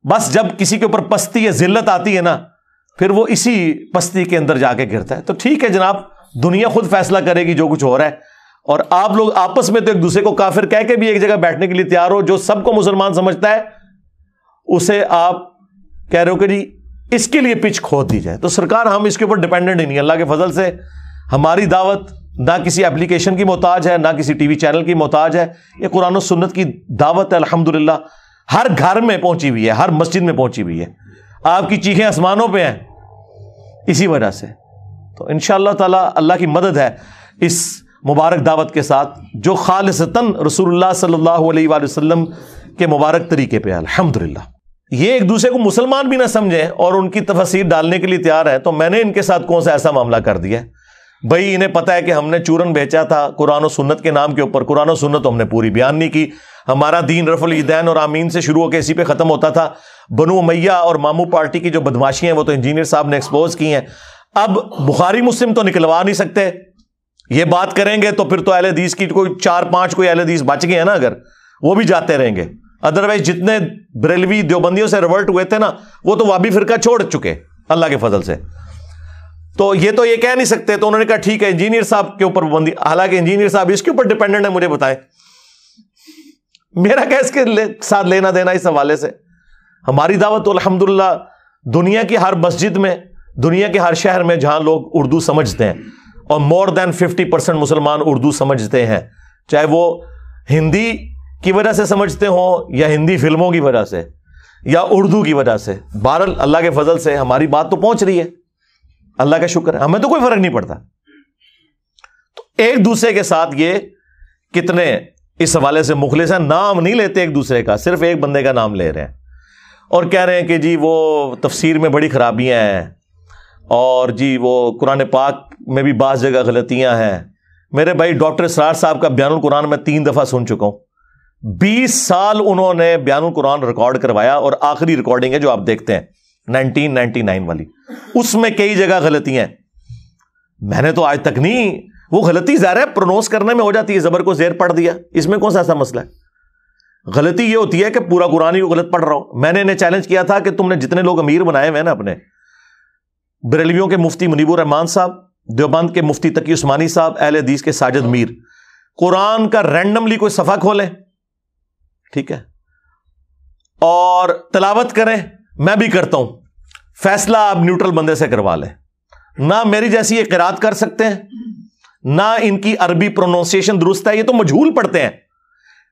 بس جب کسی کے اوپر پستی یا ذلت آتی ہے نا، پھر وہ اسی پستی کے اندر جا کے گرتا ہے. تو ٹھیک ہے جناب، دنیا خود فیصلہ کرے گی جو کچھ ہو رہا ہے. اور آپ لوگ آپس میں تو ایک دوسرے کو کافر کہہ کے بھی ایک جگہ بیٹھنے کے لیے تیار ہو. جو سب کو مسلمان سمجھتا ہے اسے آپ کہہ رہے ہو کہ جی اس کے لیے پچ کھود دی جائے. تو سرکار ہم اس کے اوپر ڈیپینڈنٹ ہی نہیں. اللہ کے فضل سے ہماری دعوت نہ کسی اپلیکیشن کی محتاج ہے، نہ کسی ٹی وی چینل کی محتاج ہے. یہ قرآن و سنت کی دعوت ہے، الحمدللہ ہر گھر میں پہنچی ہوئی ہے، ہر مسجد میں پہنچی ہوئی ہے. آپ کی چیخیں آسمانوں پہ ہیں اسی وجہ سے. تو انشاءاللہ تعالی اللہ کی مدد ہے اس مبارک دعوت کے ساتھ جو خالصتاً رسول اللہ صلی اللہ علیہ وآلہ وسلم کے مبارک طریقے پہ ہے. الحمدللہ یہ ایک دوسرے کو مسلمان بھی نہ سمجھیں اور ان کی تفسیر ڈالنے کے لیے تیار ہے. تو میں نے ان کے ساتھ کون سا ایسا معاملہ کر دیا ہے بھائی؟ انہیں پتا ہے کہ ہم نے چورن بیچا تھا قرآن و سنت کے نام کے اوپر. قرآن و سنت ہم نے پوری بیان نہیں کی. ہمارا دین رفع الیدین اور آمین سے شروع ہو کے اسی پہ ختم ہوتا تھا. بنو امیہ اور مامو پارٹی کی جو بدماشیاں ہیں وہ تو انجینئر صاحب نے ایکسپوز کی ہیں. اب بخاری مسلم تو نکلوا نہیں سکتے. یہ بات کریں گے تو پھر تو اہل حدیث کی کوئی 4-5 کوئی اہل حدیث بچ گئے ہیں نا، اگر وہ بھی جاتے رہیں گے. ادروائز جتنے بریلوی دیوبندیوں سے ریورٹ ہوئے تھے نا، وہ تو وابی فرقہ چھوڑ چکے اللہ کے فضل سے. تو یہ تو یہ کہہ نہیں سکتے. تو انہوں نے کہا ٹھیک ہے انجینئر صاحب کے اوپر پابندی. حالانکہ انجینئر صاحب اس کے اوپر ڈیپینڈنٹ ہے, مجھے بتائیں میرا کیا اس کے ساتھ لینا دینا اس حوالے سے. ہماری دعوت تو الحمدللہ دنیا کی ہر مسجد میں, دنیا کے ہر شہر میں جہاں لوگ اردو سمجھتے ہیں, اور مور دین 50% مسلمان اردو سمجھتے ہیں, چاہے وہ ہندی کی وجہ سے سمجھتے ہوں یا ہندی فلموں کی وجہ سے یا اردو کی وجہ سے. بہرحال اللہ کے فضل سے ہماری بات تو پہنچ رہی ہے, اللہ کا شکر ہے, ہمیں تو کوئی فرق نہیں پڑتا. تو ایک دوسرے کے ساتھ یہ کتنے اس حوالے سے مخلص ہیں, نام نہیں لیتے ایک دوسرے کا, صرف ایک بندے کا نام لے رہے ہیں اور کہہ رہے ہیں کہ جی وہ تفسیر میں بڑی خرابیاں ہیں, اور جی وہ قرآن پاک میں بھی بعض جگہ غلطیاں ہیں. میرے بھائی ڈاکٹر اسرار صاحب کا بیان القرآن میں 3 دفعہ سن چکا ہوں. 20 سال انہوں نے بیان القرآن ریکارڈ کروایا, اور آخری ریکارڈنگ ہے جو آپ دیکھتے ہیں 1999 والی, اس میں کئی جگہ غلطیاں ہیں. میں نے تو آج تک نہیں, وہ غلطی ظاہر ہے پرونونس کرنے میں ہو جاتی ہے, زبر کو زیر پڑھ دیا, اس میں کون سا ایسا مسئلہ ہے. غلطی یہ ہوتی ہے کہ پورا قرآن ہی غلط پڑھ رہا ہوں. میں نے انہیں چیلنج کیا تھا کہ تم نے جتنے لوگ امیر بنائے ہوئے نا اپنے, بریلویوں کے مفتی منیب الرحمان صاحب, دیوبند کے مفتی تقی عثمانی صاحب, اہل حدیث کے ساجد میر, قرآن کا رینڈملی کوئی صفحہ کھولیں, ٹھیک ہے, اور تلاوت کریں. میں بھی کرتا ہوں, فیصلہ آپ نیوٹرل بندے سے کروا لیں. نہ میری جیسی یہ قرات کر سکتے ہیں, نہ ان کی عربی پروننسیشن درست ہے, یہ تو مجہول پڑھتے ہیں.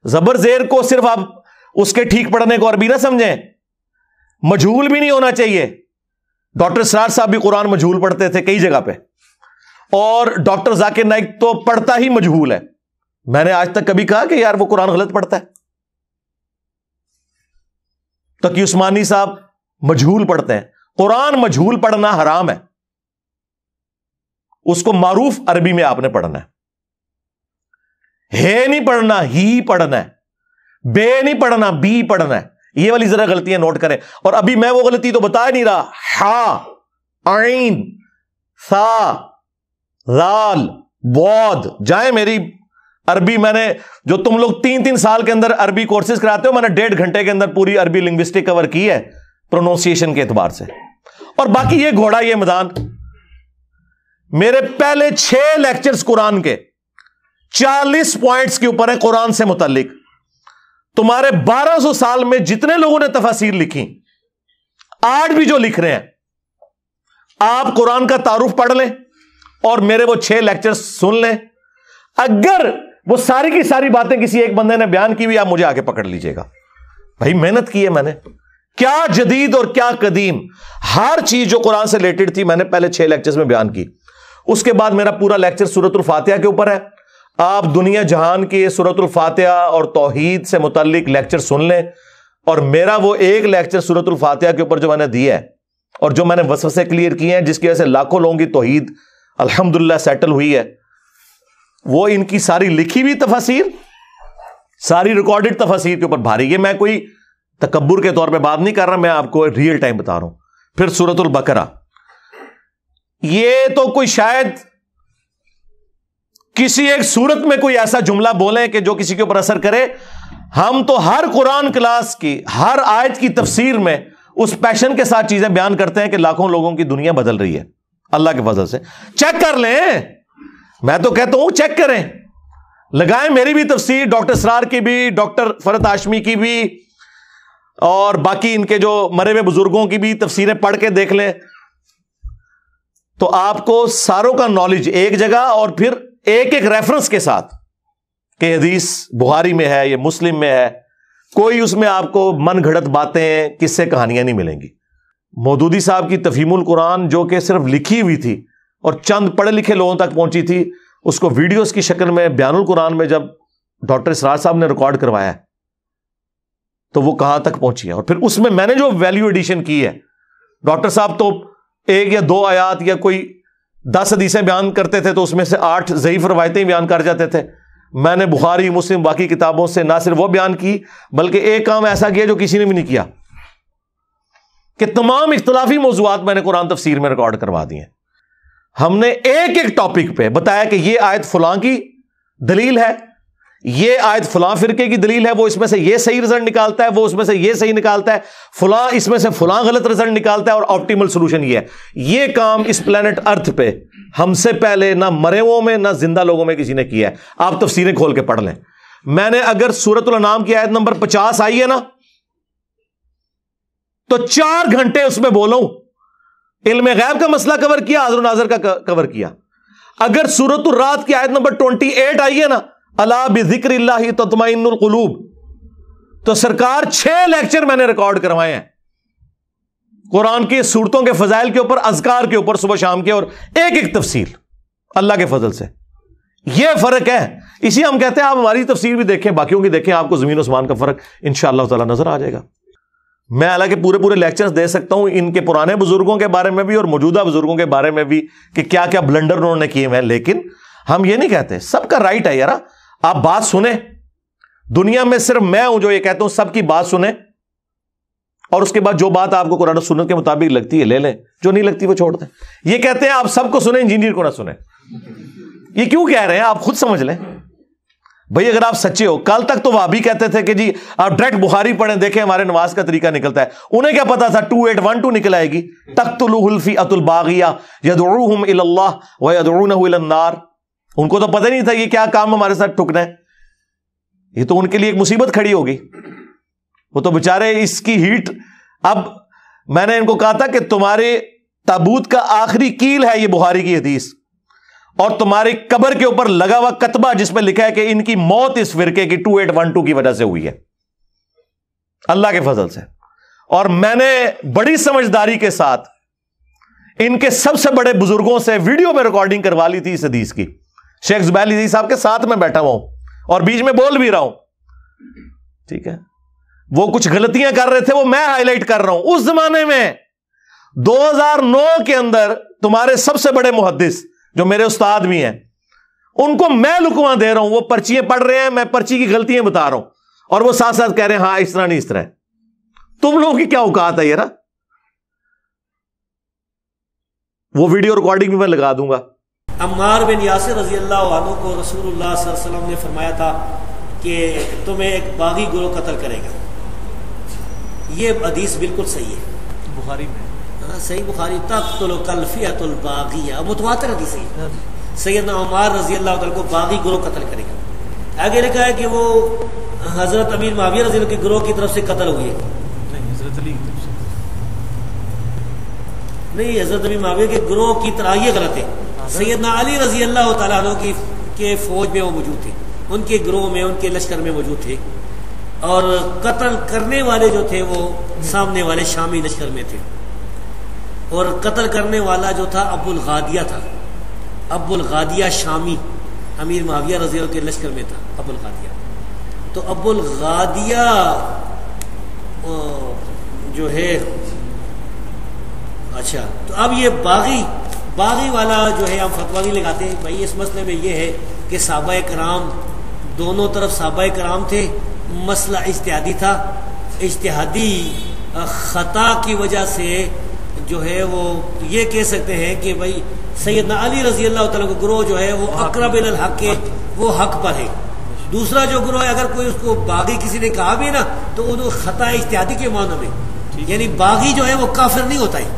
زبر زیر کو صرف آپ اس کے ٹھیک پڑھنے کو عربی نہ سمجھیں, مجہول بھی نہیں ہونا چاہیے. ڈاکٹر اسرار صاحب بھی قرآن مجہول پڑھتے تھے کئی جگہ پہ, اور ڈاکٹر ذاکر نائک تو پڑھتا ہی مجہول ہے. میں نے آج تک کبھی کہا کہ یار وہ قرآن غلط پڑھتا ہے. تقی عثمانی صاحب مجہول پڑھتے ہیں. قرآن مجہول پڑھنا حرام ہے, اس کو معروف عربی میں آپ نے پڑھنا ہے نہیں پڑھنا, ہی پڑھنا ہے, بے نہیں پڑھنا, بی پڑھنا ہے. یہ والی ذرا غلطیاں نوٹ کریں. اور ابھی میں وہ غلطی تو بتا نہیں رہا, ہا, عین, سا, لال, بود. جائیں میری عربی, میں نے جو تم لوگ 3 سال کے اندر عربی کورسز کراتے ہو, میں نے 1.5 گھنٹے کے اندر پوری عربی لنگوسٹک کور کی ہے پروننسیشن کے اعتبار سے. اور باقی یہ گھوڑا, یہ میدان, میرے پہلے 6 لیکچرز قرآن کے 40 پوائنٹس کے اوپر ہیں قرآن سے متعلق. تمہارے 1200 سال میں جتنے لوگوں نے تفاسیر لکھی, آج بھی جو لکھ رہے ہیں, آپ قرآن کا تعارف پڑھ لیں اور میرے وہ 6 لیکچرز سن لیں. اگر وہ ساری کی ساری باتیں کسی ایک بندے نے بیان کی ہوئی, آپ مجھے آگے پکڑ لیجئے گا. بھائی محنت کی ہے میں نے, کیا جدید اور کیا قدیم, ہر چیز جو قرآن سے ریلیٹڈ تھی میں نے پہلے 6 لیکچرز میں بیان کی. اس کے بعد میرا پورا لیکچر سورۃ الفاتحہ کے اوپر ہے. آپ دنیا جہان کے سورۃ الفاتحہ اور توحید سے متعلق لیکچر سن لیں, اور میرا وہ ایک لیکچر سورۃ الفاتحہ کے اوپر جو میں نے دیا ہے, اور جو میں نے وسوسے کلیئر کیے ہیں, جس کی وجہ سے لاکھوں لوگوں کی توحید الحمدللہ سیٹل ہوئی ہے, وہ ان کی ساری لکھی ہوئی تفاسیر, ساری ریکارڈڈ تفاسیر کے اوپر بھاری. یہ میں کوئی تکبر کے طور پہ بات نہیں کر رہا, میں آپ کو ریئل ٹائم بتا رہا ہوں. پھر سورۃ البقرہ, یہ تو کوئی شاید کسی ایک صورت میں کوئی ایسا جملہ بولیں کہ جو کسی کے اوپر اثر کرے. ہم تو ہر قرآن کلاس کی ہر آیت کی تفسیر میں اس پیشن کے ساتھ چیزیں بیان کرتے ہیں کہ لاکھوں لوگوں کی دنیا بدل رہی ہے اللہ کے فضل سے. چیک کر لیں, میں تو کہتا ہوں چیک کریں, لگائیں میری بھی تفسیر, ڈاکٹر اسرار کی بھی, ڈاکٹر فرحت ہاشمی کی بھی, اور باقی ان کے جو مرے ہوئے بزرگوں کی بھی تفسیریں پڑھ کے دیکھ لیں. تو آپ کو ساروں کا نالج ایک جگہ, اور پھر ایک ایک ریفرنس کے ساتھ کہ حدیث بخاری میں ہے, یہ مسلم میں ہے, کوئی اس میں آپ کو من گھڑت باتیں, قصے, کہانیاں نہیں ملیں گی. مودودی صاحب کی تفہیم القرآن جو کہ صرف لکھی ہوئی تھی اور چند پڑھے لکھے لوگوں تک پہنچی تھی, اس کو ویڈیوز کی شکل میں بیان القرآن میں جب ڈاکٹر اسرار صاحب نے ریکارڈ کروایا تو وہ کہاں تک پہنچی ہے. اور پھر اس میں نے جو ویلیو ایڈیشن کی ہے, ڈاکٹر صاحب تو 1 یا 2 آیات یا کوئی 10 حدیثیں بیان کرتے تھے تو اس میں سے 8 ضعیف روایتیں بیان کر جاتے تھے. میں نے بخاری, مسلم, باقی کتابوں سے نہ صرف وہ بیان کی بلکہ ایک کام ایسا کیا جو کسی نے بھی نہیں کیا, کہ تمام اختلافی موضوعات میں نے قرآن تفسیر میں ریکارڈ کروا دی ہیں. ہم نے ایک ایک ٹاپک پہ بتایا کہ یہ آیت فلاں کی دلیل ہے, یہ آیت فلاں فرقے کی دلیل ہے، وہ اس میں سے یہ صحیح رزلٹ نکالتا ہے، وہ اس میں سے یہ صحیح نکالتا ہے، فلاں اس میں سے فلاں غلط رزلٹ نکالتا ہے، اور آپٹیمل سولوشن یہ ہے. یہ کام اس پلانٹ ارتھ پہ ہم سے پہلے نہ مرے ہوئوں میں نہ زندہ لوگوں میں کسی نے کیا ہے. آپ تفسیریں کھول کے پڑھ لیں. میں نے اگر سورۃ الانعام کی آیت نمبر 50 آئی ہے نا تو 4 گھنٹے اس میں بولوں، علم غیب کا مسئلہ کور کیا، حاضر و ناظر کا کور کیا. اگر سورۃ الرعد کی آیت نمبر 28 آئی ہے نا، الا بذکر اللہ تطمئن القلوب، تو سرکار 6 لیکچر میں نے ریکارڈ کروائے ہیں قرآن کی صورتوں کے فضائل کے اوپر، اذکار کے اوپر، صبح شام کے، اور ایک ایک تفصیل اللہ کے فضل سے. یہ فرق ہے. اسی ہم کہتے ہیں آپ ہماری تفسیر بھی دیکھیں، باقیوں کی دیکھیں، آپ کو زمین و آسمان کا فرق انشاءاللہ تعالی نظر آ جائے گا. میں حالانکہ پورے لیکچرز دے سکتا ہوں ان کے پرانے بزرگوں کے بارے میں بھی اور موجودہ بزرگوں کے بارے میں بھی کہ کیا کیا بلنڈر انہوں نے کیے ہوئے ہیں، لیکن ہم یہ نہیں کہتے. سب کا رائٹ ہے یار، آپ بات سنیں. دنیا میں صرف میں ہوں جو یہ کہتا ہوں سب کی بات سنیں، اور اس کے بعد جو بات آپ کو قرآن و سنت کے مطابق لگتی ہے لے لیں، جو نہیں لگتی وہ چھوڑ دیں. یہ کہتے ہیں آپ سب کو سنیں، انجینئر کو نہ سنیں. یہ کیوں کہہ رہے ہیں آپ خود سمجھ لیں بھائی. اگر آپ سچے ہو، کل تک تو وہابی کہتے تھے کہ جی آپ ڈائریکٹ بخاری پڑھیں، دیکھیں ہمارے نماز کا طریقہ نکلتا ہے. انہیں کیا پتا تھا 2812 نکل آئے گی، تقتلہ الفئۃ الباغیہ یدعوہم الی اللہ ویدعونہ الی النار. ان کو تو پتہ نہیں تھا یہ کیا کام ہمارے ساتھ ٹھکنا ہے. یہ تو ان کے لیے ایک مصیبت کھڑی ہوگی. وہ تو بےچارے اس کی ہیٹ. اب میں نے ان کو کہا تھا کہ تمہارے تابوت کا آخری کیل ہے یہ بخاری کی حدیث، اور تمہاری قبر کے اوپر لگا ہوا کتبہ جس میں لکھا ہے کہ ان کی موت اس فرقے کی 2812 کی وجہ سے ہوئی ہے، اللہ کے فضل سے. اور میں نے بڑی سمجھداری کے ساتھ ان کے سب سے بڑے بزرگوں سے ویڈیو میں ریکارڈنگ کروا لی تھی اس حدیث کی. شیخ زبیر علی صاحب کے ساتھ میں بیٹھا ہوا ہوں اور بیچ میں بول بھی رہا ہوں. ٹھیک ہے، وہ کچھ غلطیاں کر رہے تھے وہ میں ہائی لائٹ کر رہا ہوں. اس زمانے میں 2009 کے اندر تمہارے سب سے بڑے محدث جو میرے استاد بھی ہیں ان کو میں لکواں دے رہا ہوں. وہ پرچیاں پڑھ رہے ہیں، میں پرچی کی غلطیاں بتا رہا ہوں، اور وہ ساتھ ساتھ کہہ رہے ہیں ہاں اس طرح نہیں اس طرح. تم لوگوں کی کیا اوقات ہے یہ نا. وہ ویڈیو ریکارڈنگ بھی میں لگا دوں گا. عمار بن یاسر رضی اللہ عنہ کو رسول اللہ صلی اللہ علیہ وسلم نے فرمایا تھا کہ تمہیں ایک باغی گروہ قتل کرے گا. یہ حدیث بالکل صحیح ہے بخاری میں، صحیح بخاری. تقتل الفئۃ الباغیہ، متواتر حدیث ہے. سیدنا عمار رضی اللہ عنہ کو باغی گروہ قتل کرے گا. آگے لکھا ہے کہ وہ حضرت امیر معاویہ رضی اللہ عنہ کے گروہ کی طرف سے قتل ہوئے. نہیں، حضرت علی کی طرف سے نہیں، حضرت امیر معاویہ کے گروہ کی طرح. یہ غلط ہے. سیدنا علی رضی اللہ تعالیٰ عنہ کے فوج میں وہ موجود تھے، ان کے گروہ میں، ان کے لشکر میں موجود تھے، اور قتل کرنے والے جو تھے وہ سامنے والے شامی لشکر میں تھے. اور قتل کرنے والا جو تھا ابو الغادیہ تھا. ابو الغادیہ شامی امیر معاویہ رضی اللہ کے لشکر میں تھا ابو الغادیہ. تو ابو الغادیہ جو ہے، اچھا تو اب یہ باغی والا جو ہے ہم فتویٰ نہیں لگاتے ہیں بھائی. اس مسئلے میں یہ ہے کہ صحابہ کرام دونوں طرف صحابہ کرام تھے، مسئلہ اجتہادی تھا. اجتہادی خطا کی وجہ سے جو ہے وہ یہ کہہ سکتے ہیں کہ بھائی سیدنا علی رضی اللہ تعالیٰ کا گروہ جو ہے وہ اقرب الی الحق ہے، وہ حق پر ہے. دوسرا جو گروہ ہے اگر کوئی اس کو باغی کسی نے کہا بھی نا تو وہ خطا اجتہادی کے معنی میں، یعنی باغی جو ہے وہ کافر نہیں ہوتا ہے.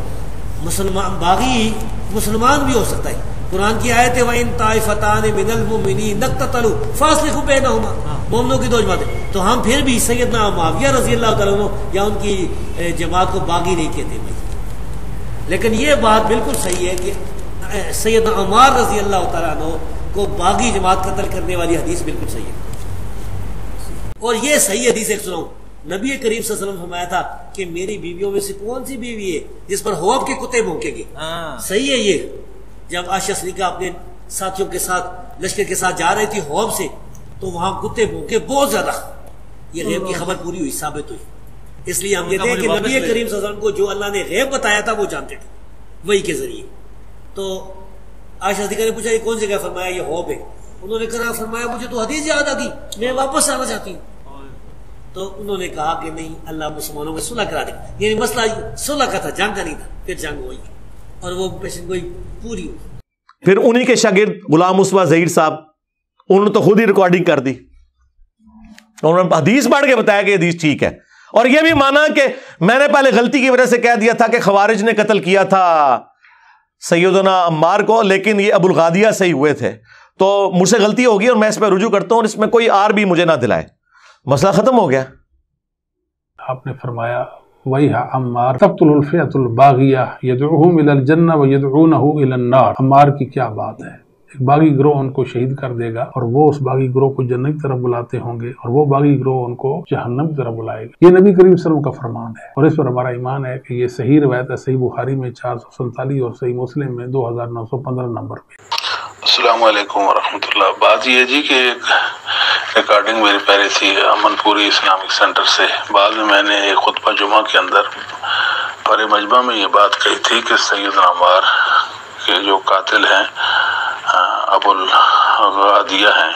باغی مسلمان بھی ہو سکتا ہے. قرآن کی آیت ہے وَإِن طَائِفَتَانِ مِنَ الْمُؤْمِنِينَ اقْتَتَلُوا فَأَصْلِحُوا بَيْنَهُمَا. مومنوں کی دو جماعتیں. تو ہم پھر بھی سیدنا معاویہ رضی اللہ تعالیٰ عنہ یا ان کی جماعت کو باغی نہیں کہتے بھائی. لیکن یہ بات بالکل صحیح ہے کہ سیدنا عمار رضی اللہ تعالیٰ عنہ کو باغی جماعت قتل کرنے والی حدیث بالکل صحیح ہے. اور یہ صحیح حدیث ایک سناؤں. نبی کریم صلی اللہ علیہ وسلم فرمایا تھا کہ میری بیویوں میں سے کون سی بیوی ہے جس پر حوض کے کتے بھونکیں گے. صحیح ہے. یہ جب عائشہ صدیقہ اپنے ساتھیوں کے ساتھ لشکر کے ساتھ جا رہی تھی حوض سے تو وہاں کتے بھونکے بہت زیادہ. یہ غیب کی خبر پوری ہوئی، ثابت ہوئی. اس لیے ہم کہتے ہیں کہ نبی کریم صلی اللہ علیہ وسلم کو جو اللہ نے غیب بتایا تھا وہ جانتے تھے وہی کے ذریعے. تو عائشہ صدیقہ نے پوچھا یہ کون جگہ؟ فرمایا یہ حوض ہے. انہوں نے کہا فرمایا مجھے تو حدیث یاد آ گئی، میں واپس آنا چاہتی ہوں. تو انہوں نے کہا کہ نہیں، اللہ مسلمانوں میں صلح کرا دے. یعنی مسئلہ صلح کا تھا، جنگ کا نہیں تھا. پھر جنگ ہوئی اور وہ پیشن گوئی پوری ہوئی. پھر انہی کے شاگرد غلام مصطفیٰ ظہیر صاحب، انہوں نے تو خود ہی ریکارڈنگ کر دی. انہوں نے حدیث پڑھ کے بتایا کہ حدیث ٹھیک ہے، اور یہ بھی مانا کہ میں نے پہلے غلطی کی وجہ سے کہہ دیا تھا کہ خوارج نے قتل کیا تھا سیدنا عمار کو، لیکن یہ ابو الغادیہ سے ہی ہوئے تھے، تو مجھ سے غلطی ہوگی اور میں اس پہ رجوع کرتا ہوں، اور اس میں کوئی آر بھی مجھے نہ دلائے، مسئلہ ختم ہو گیا۔ آپ نے فرمایا وَيْحَ عَمَّارَ تَقْتُلُ الْفِئَةُ الْبَاغِيَةَ يَدْعُوهُمْ إِلَى الْجَنَّةِ وَيَدْعُونَهُ إِلَى النَّارِ۔ عمار کی کیا بات ہے، ایک باغی گروہ ان کو شہید کر دے گا اور وہ اس باغی گروہ کو جنت کی طرف بلاتے ہوں گے، اور وہ باغی گروہ ان کو جہنم کی طرف بلائے گا۔ یہ نبی کریم صلی اللہ علیہ وسلم کا فرمان ہے، اور اس پر ہمارا ایمان ہے کہ یہ صحیح روایت ہے، صحیح بخاری میں 447 اور صحیح مسلم میں 2915 نمبر پہ۔ السلام علیکم ورحمۃ اللہ۔ بات یہ جی کہ ایک ریکارڈنگ میری پہلے تھی امن پوری اسلامک سینٹر سے، بعد میں نے ایک خطبہ جمعہ کے اندر پر مجمع میں یہ بات کہی تھی کہ سیدنا عمار کے جو قاتل ہیں ابو الغادیہ ہیں،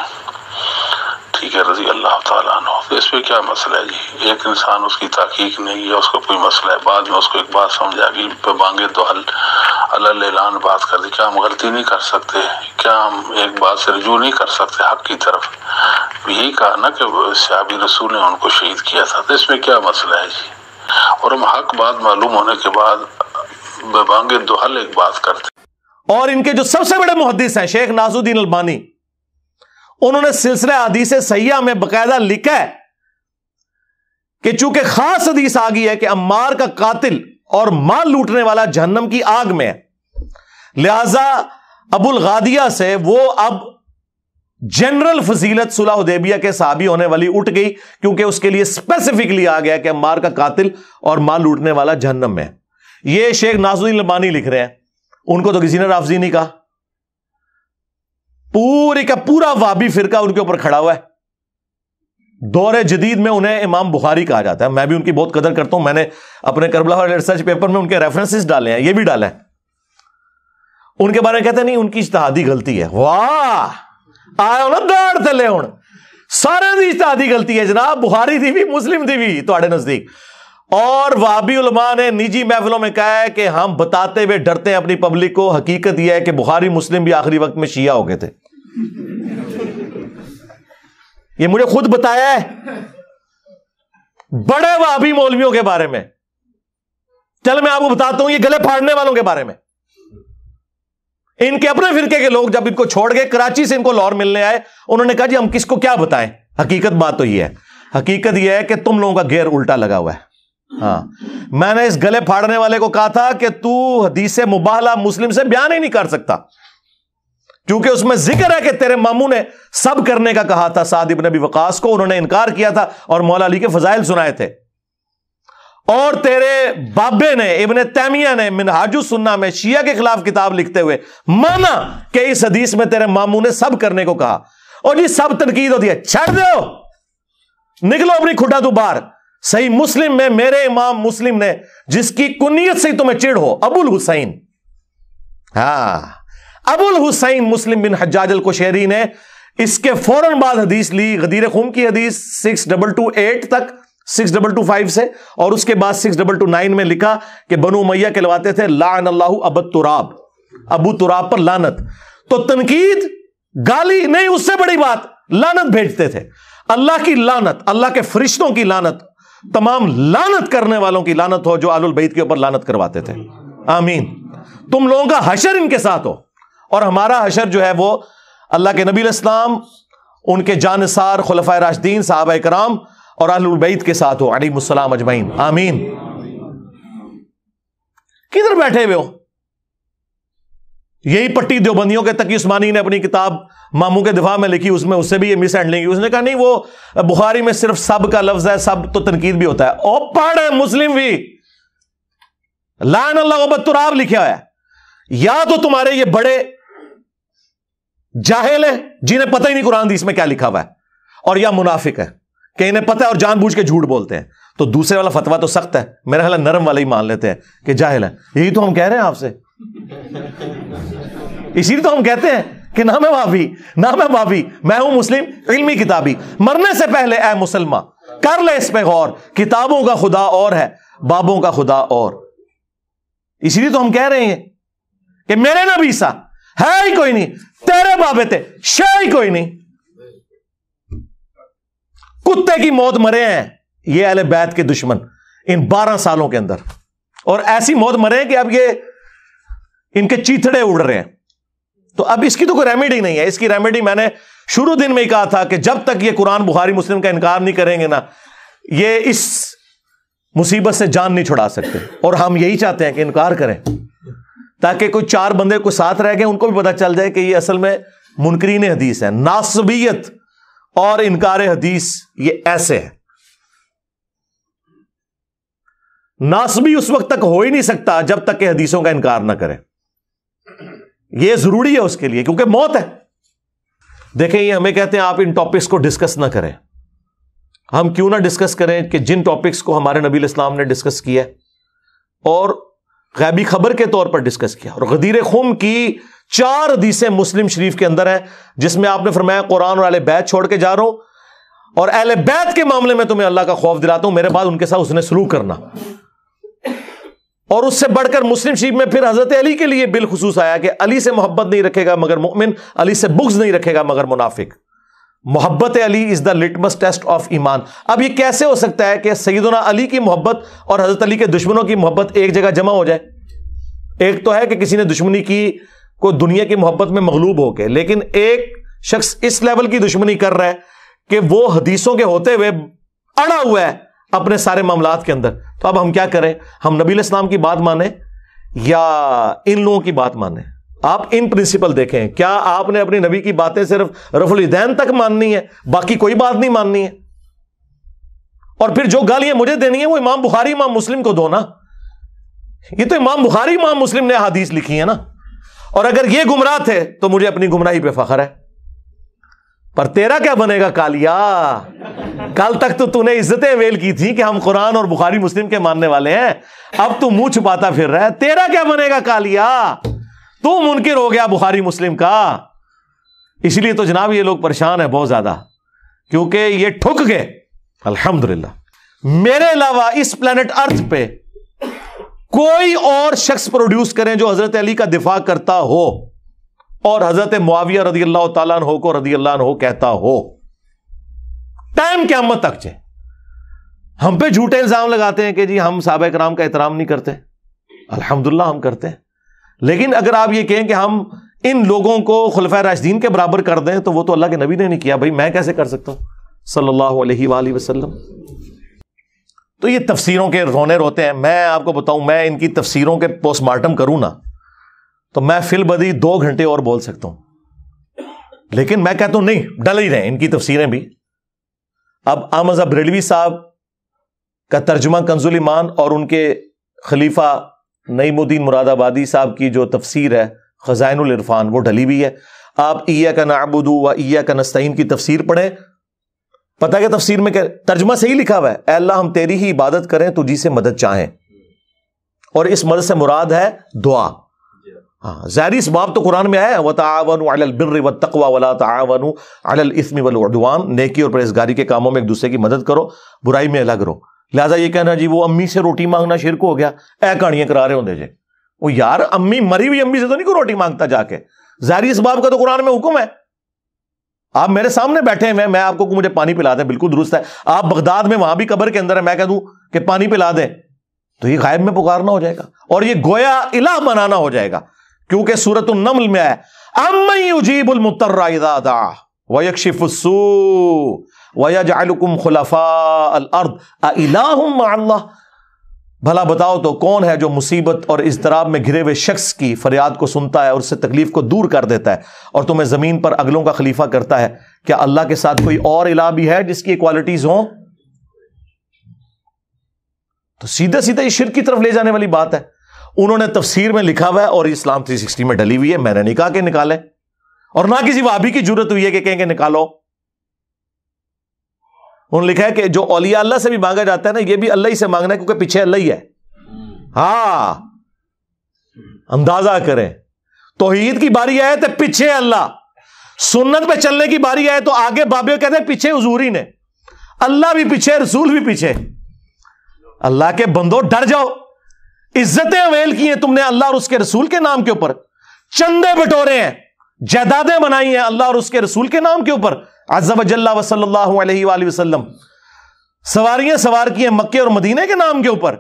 ٹھیک ہے، رضی اللہ تعالیٰ عنہ، تو اس پہ کیا مسئلہ ہے جی؟ ایک انسان اس کی تحقیق نہیں ہے، اس کو کوئی مسئلہ ہے، بعد میں اس کو ایک بات سمجھ آ گئی، پہ بانگے دو حل اللہ اعلان بات کر دی، کیا ہم غلطی نہیں کر سکتے؟ کیا ہم ایک بات سے رجوع نہیں کر سکتے حق کی طرف؟ یہی کہا نا کہ صحابی رسول نے ان کو شہید کیا تھا، تو اس میں کیا مسئلہ ہے جی؟ اور ہم حق بات معلوم ہونے کے بعد بے بانگے دو حل ایک بات کرتے۔ اور ان کے جو سب سے بڑے محدث ہیں شیخ ناصر الدین البانی، انہوں نے سلسلہ حدیث صحیحہ میں باقاعدہ لکھا ہے کہ چونکہ خاص حدیث آ گئی ہے کہ عمار کا قاتل اور مال لوٹنے والا جہنم کی آگ میں ہے، لہذا ابو الغادیہ سے وہ اب جنرل فضیلت صلح حدیبیہ کے صحابی ہونے والی اٹھ گئی، کیونکہ اس کے لیے اسپیسیفکلی آ گیا کہ عمار کا قاتل اور مال لوٹنے والا جہنم میں ہے۔ یہ شیخ ناصر الدین البانی لکھ رہے ہیں، ان کو تو کسی نے رافضی نہیں کہا، پورے کا پورا وہابی فرقہ ان کے اوپر کھڑا ہوا ہے۔ دور جدید میں انہیں امام بخاری کہا جاتا ہے، میں بھی ان کی بہت قدر کرتا ہوں، میں نے اپنے کربلا والے ریسرچ پیپر میں ان کے ریفرنسز ڈالے ہیں، یہ بھی ڈالا ہے۔ ان کے بارے میں کہتے ہیں نہیں، ان کی اجتہادی غلطی ہے۔ واہ، آیا نا داڑ تلے ہوں، سارے دی اجتہادی غلطی ہے جناب، بخاری دی بھی مسلم دی بھی تواڈے نزدیک۔ اور وہابی علماء نے نجی محفلوں میں کہا ہے کہ ہم بتاتے ہوئے ڈرتے ہیں اپنی پبلک کو، حقیقت یہ ہے کہ بخاری مسلم بھی آخری وقت میں شیعہ ہو گئے تھے، یہ مجھے خود بتایا ہے بڑے وہابی مولویوں کے بارے میں۔ چل میں آپ کو بتاتا ہوں یہ گلے پھاڑنے والوں کے بارے میں۔ ان کے اپنے فرقے کے لوگ جب ان کو چھوڑ گئے، کراچی سے ان کو لاہور ملنے آئے، انہوں نے کہا جی ہم کس کو کیا بتائیں، حقیقت بات تو یہ ہے، حقیقت یہ ہے کہ تم لوگوں کا گیئر الٹا لگا ہوا ہے۔ ہاں، میں نے اس گلے پھاڑنے والے کو کہا تھا کہ تو حدیث مباہلہ مسلم سے بیان ہی نہیں کر سکتا، کیونکہ اس میں ذکر ہے کہ تیرے ماموں نے سب کرنے کا کہا تھا سعد ابن ابی وقاص کو، انہوں نے انکار کیا تھا اور مولا علی کے فضائل سنائے تھے، اور تیرے بابے نے ابن تیمیہ نے منہاج السنہ میں شیعہ کے خلاف کتاب لکھتے ہوئے مانا کہ اس حدیث میں تیرے ماموں نے سب کرنے کو کہا، اور جی سب تنقید ہوتی ہے، چھڑ دو، نکلو اپنی کھڈا تو باہر۔ صحیح مسلم میں میرے امام مسلم نے، جس کی کنیت سے تمہیں چڑ ہو، ابو الحسین، ہاں ابو الحسین مسلم بن حجاج القشیری نے اس کے فوراً بعد حدیث لی، غدیر خم کی حدیث 6228 تک 6225 سے، اور اس کے بعد 6229 میں لکھا کہ بنو امیہ کہلواتے تھے لعن اللہ ابو تراب، ابو تراب پر لعنت۔ تو تنقید، گالی نہیں، اس سے بڑی بات لعنت بھیجتے تھے، اللہ کی لعنت، اللہ کے فرشتوں کی لعنت، تمام لعنت کرنے والوں کی لعنت ہو جو آل البیت کے اوپر لعنت کرواتے تھے۔ آمین۔ تم لوگوں کا حشر ان کے ساتھ ہو، اور ہمارا حشر جو ہے وہ اللہ کے نبی علیہ السلام، ان کے جانثار خلفائے راشدین، صحابہ کرام اور اہل البیت کے ساتھ ہو علیہم السلام اجمعین۔ آمین۔ کدھر بیٹھے ہوئے ہو؟ یہی پٹی دیوبندیوں کے تقی عثمانی نے اپنی کتاب ماموں کے دفاع میں لکھی، اس میں اس سے بھی یہ مس ہینڈلنگ کی، اس نے کہا نہیں وہ بخاری میں صرف سب کا لفظ ہے، سب تو تنقید بھی ہوتا ہے، او پڑھ ہے مسلم بھی لعن اللہ ابو تراب لکھا ہوا ہے۔ یا تو تمہارے یہ بڑے جاہل ہیں جنہیں پتہ ہی نہیں قرآن حدیث میں کیا لکھا ہوا ہے، اور یا منافق ہے کہ انہیں پتہ ہے اور جان بوجھ کے جھوٹ بولتے ہیں۔ تو دوسرے والا فتویٰ تو سخت ہے، میرا خیال ہے نرم والا ہی مان لیتے ہیں کہ جاہل ہے۔ یہی تو ہم کہہ رہے ہیں آپ سے، اسی لیے تو ہم کہتے ہیں کہ نہ میں وہابی، نہ میں وہابی، میں ہوں مسلم علمی کتابی۔ مرنے سے پہلے اے مسلمہ کر لے اس پہ غور، کتابوں کا خدا اور ہے، بابوں کا خدا اور۔ اسی لیے تو ہم کہہ رہے ہیں کہ میرے نبی سا ہے ہی کوئی نہیں، تیرے بابے تھے شے ہی کوئی نہیں۔ کتے کی موت مرے ہیں یہ اہل بیت کے دشمن ان 12 سالوں کے اندر, اور ایسی موت مرے ہیں کہ اب یہ ان کے چیتڑے اڑ رہے ہیں. تو اب اس کی تو کوئی ریمیڈی نہیں ہے. اس کی ریمیڈی میں نے شروع دن میں ہی کہا تھا کہ جب تک یہ قرآن بخاری مسلم کا انکار نہیں کریں گے نا, یہ اس مصیبت سے جان نہیں چھڑا سکتے. اور ہم یہی چاہتے ہیں کہ انکار کریں تاکہ کوئی 4 بندے کو ساتھ رہ گئے ان کو بھی پتا چل جائے کہ یہ اصل میں منکرین حدیث ہے. ناصبیت اور انکار حدیث یہ ایسے ہے. ناصبی اس وقت تک ہو ہی نہیں سکتا جب تک کہ حدیثوں کا انکار نہ کرے. یہ ضروری ہے اس کے لیے کیونکہ موت ہے. دیکھیں یہ ہمیں کہتے ہیں آپ ان ٹاپکس کو ڈسکس نہ کریں. ہم کیوں نہ ڈسکس کریں کہ جن ٹاپکس کو ہمارے نبی علیہ السلام نے ڈسکس کیا اور غیبی خبر کے طور پر ڈسکس کیا. اور غدیر خم کی 4 حدیثیں مسلم شریف کے اندر ہیں جس میں آپ نے فرمایا قرآن اور اہل بیت چھوڑ کے جا رہا ہوں, اور اہل بیت کے معاملے میں تمہیں اللہ کا خوف دلاتا ہوں, میرے بعد ان کے ساتھ اس نے سلوک کرنا. اور اس سے بڑھ کر مسلم شریف میں پھر حضرت علی کے لیے بالخصوص آیا کہ علی سے محبت نہیں رکھے گا مگر مومن, علی سے بغض نہیں رکھے گا مگر منافق. محبت علی از دا لٹمس ٹیسٹ آف ایمان. اب یہ کیسے ہو سکتا ہے کہ سیدنا علی کی محبت اور حضرت علی کے دشمنوں کی محبت ایک جگہ جمع ہو جائے؟ ایک تو ہے کہ کسی نے دشمنی کی کو دنیا کی محبت میں مغلوب ہو کے, لیکن ایک شخص اس لیول کی دشمنی کر رہا ہے کہ وہ حدیثوں کے ہوتے ہوئے اڑا ہوا ہے اپنے سارے معاملات کے اندر. تو اب ہم کیا کریں؟ ہم نبی علیہ السلام کی بات مانیں یا ان لوگوں کی بات مانیں؟ آپ ان پرنسپل دیکھیں, کیا آپ نے اپنی نبی کی باتیں صرف رفع الیدین تک ماننی ہے, باقی کوئی بات نہیں ماننی ہے؟ اور پھر جو گالیاں مجھے دینی ہیں وہ امام بخاری امام مسلم کو دو نا. یہ تو امام بخاری امام مسلم نے حدیث لکھی ہے نا, اور اگر یہ گمراہ تھے تو مجھے اپنی گمراہی پہ فخر ہے. پر تیرا کیا بنے گا کالیا؟ کل تک تو نے عزتیں ویل کی تھی کہ ہم قرآن اور بخاری مسلم کے ماننے والے ہیں, اب تو منہ چھپاتا پھر رہا ہے. تیرا کیا بنے گا کالیا؟ تو منکر ہو گیا بخاری مسلم کا. اس لیے تو جناب یہ لوگ پریشان ہیں بہت زیادہ, کیونکہ یہ ٹھک گئے. الحمدللہ میرے علاوہ اس پلانٹ ارتھ پہ کوئی اور شخص پروڈیوس کریں جو حضرت علی کا دفاع کرتا ہو اور حضرت معاویہ رضی اللہ تعالیٰ عنہ کو رضی اللہ عنہ کہتا ہو, ٹائم قیامت تک چاہے. ہم پہ جھوٹے الزام لگاتے ہیں کہ جی ہم صحابہ کرام کا احترام نہیں کرتے. الحمدللہ ہم کرتے ہیں, لیکن اگر آپ یہ کہیں کہ ہم ان لوگوں کو خلفائے راشدین کے برابر کر دیں تو وہ تو اللہ کے نبی نے نہیں کیا. بھائی میں کیسے کر سکتا ہوں صلی اللہ علیہ وآلہ وسلم. تو یہ تفسیروں کے رونے روتے ہیں. میں آپ کو بتاؤں, میں ان کی تفسیروں کے پوسٹ مارٹم کروں نا تو میں فی البدی 2 گھنٹے اور بول سکتا ہوں, لیکن میں کہتا ہوں نہیں, ڈل ہی رہے ان کی تفسیریں بھی. اب احمد بریلوی صاحب کا ترجمہ کنز الایمان اور ان کے خلیفہ نعیم الدین مراد آبادی صاحب کی جو تفسیر ہے خزائن العرفان وہ ڈلی ہوئی ہے. آپ ایاک نعبد و ایاک نستعین کی تفسیر پڑھیں, پتہ کہ تفسیر میں ترجمہ صحیح لکھا ہوا ہے, اے اللہ ہم تیری ہی عبادت کریں تجھی سے مدد چاہیں, اور اس مدد سے مراد ہے دعا. ہاں ظاہری اس باب تو قرآن میں آیا ہے وَتَعَاوَنُوا عَلَى الْبِرِّ وَالتَّقْوَى وَلَا تَعَاوَنُوا عَلَى الْإِثْمِ وَالْعُدْوَانِ. نیکی اور پرہیزگاری کے کاموں میں ایک دوسرے کی مدد کرو, برائی میں الگ رہو. لہٰذا یہ کہنا جی وہ امی سے روٹی مانگنا شرک ہو گیا, اے کہانیاں کرا رہے ہوندے جے. وہ یار امی مری ہوئی امی سے تو نہیں کوئی روٹی مانگتا جا کے. ظاہری اس باب کا تو قرآن میں حکم ہے. آپ میرے سامنے بیٹھے ہیں, میں آپ کو مجھے پانی پلا دیں, بالکل درست ہے. آپ بغداد میں وہاں بھی قبر کے اندر ہے, میں کہہ دوں کہ پانی پلا دیں تو یہ غائب میں پکارنا ہو جائے گا, اور یہ گویا الہ بنانا ہو جائے گا. کیونکہ سورۃ النمل میں ہے امن یجیب المضطر اذا دعا ویکشف السوء ویجعلکم خلفاء الارض االہ مع اللہ. بھلا بتاؤ تو کون ہے جو مصیبت اور اضطراب میں گھرے ہوئے شخص کی فریاد کو سنتا ہے اور اس سے تکلیف کو دور کر دیتا ہے اور تمہیں زمین پر اگلوں کا خلیفہ کرتا ہے؟ کیا اللہ کے ساتھ کوئی اور الہ بھی ہے جس کی کوالٹیز ہوں؟ تو سیدھے سیدھے یہ شرک کی طرف لے جانے والی بات ہے. انہوں نے تفسیر میں لکھا ہوا ہے اور اسلام 360 میں ڈلی ہوئی ہے. میں نے نہیں کہا کہ نکالیں, اور نہ کسی وہابی کی جرت ہوئی ہے کہ کہیں کہ نکالو. انہوں نے لکھا ہے کہ جو اولیاء اللہ سے بھی مانگا جاتا ہے نا, یہ بھی اللہ ہی سے مانگنا ہے کیونکہ پیچھے اللہ ہی ہے. ہاں اندازہ کریں, توحید کی باری آئے تو پیچھے اللہ, سنت پہ چلنے کی باری آئے تو آگے بابے کہتے ہیں پیچھے حضور ہی نے. اللہ بھی پیچھے, رسول بھی پیچھے. اللہ کے بندو ڈر جاؤ, عزتیں اویل کی ہیں تم نے اللہ اور اس کے رسول کے نام کے اوپر, چندے بٹورے ہیں, جائیدادیں بنائی ہیں اللہ اور اس کے رسول کے نام کے اوپر, عز وجل و صلی اللہ علیہ وآلہ وسلم سواریاں سوار کی ہیں مکے اور مدینے کے نام کے اوپر،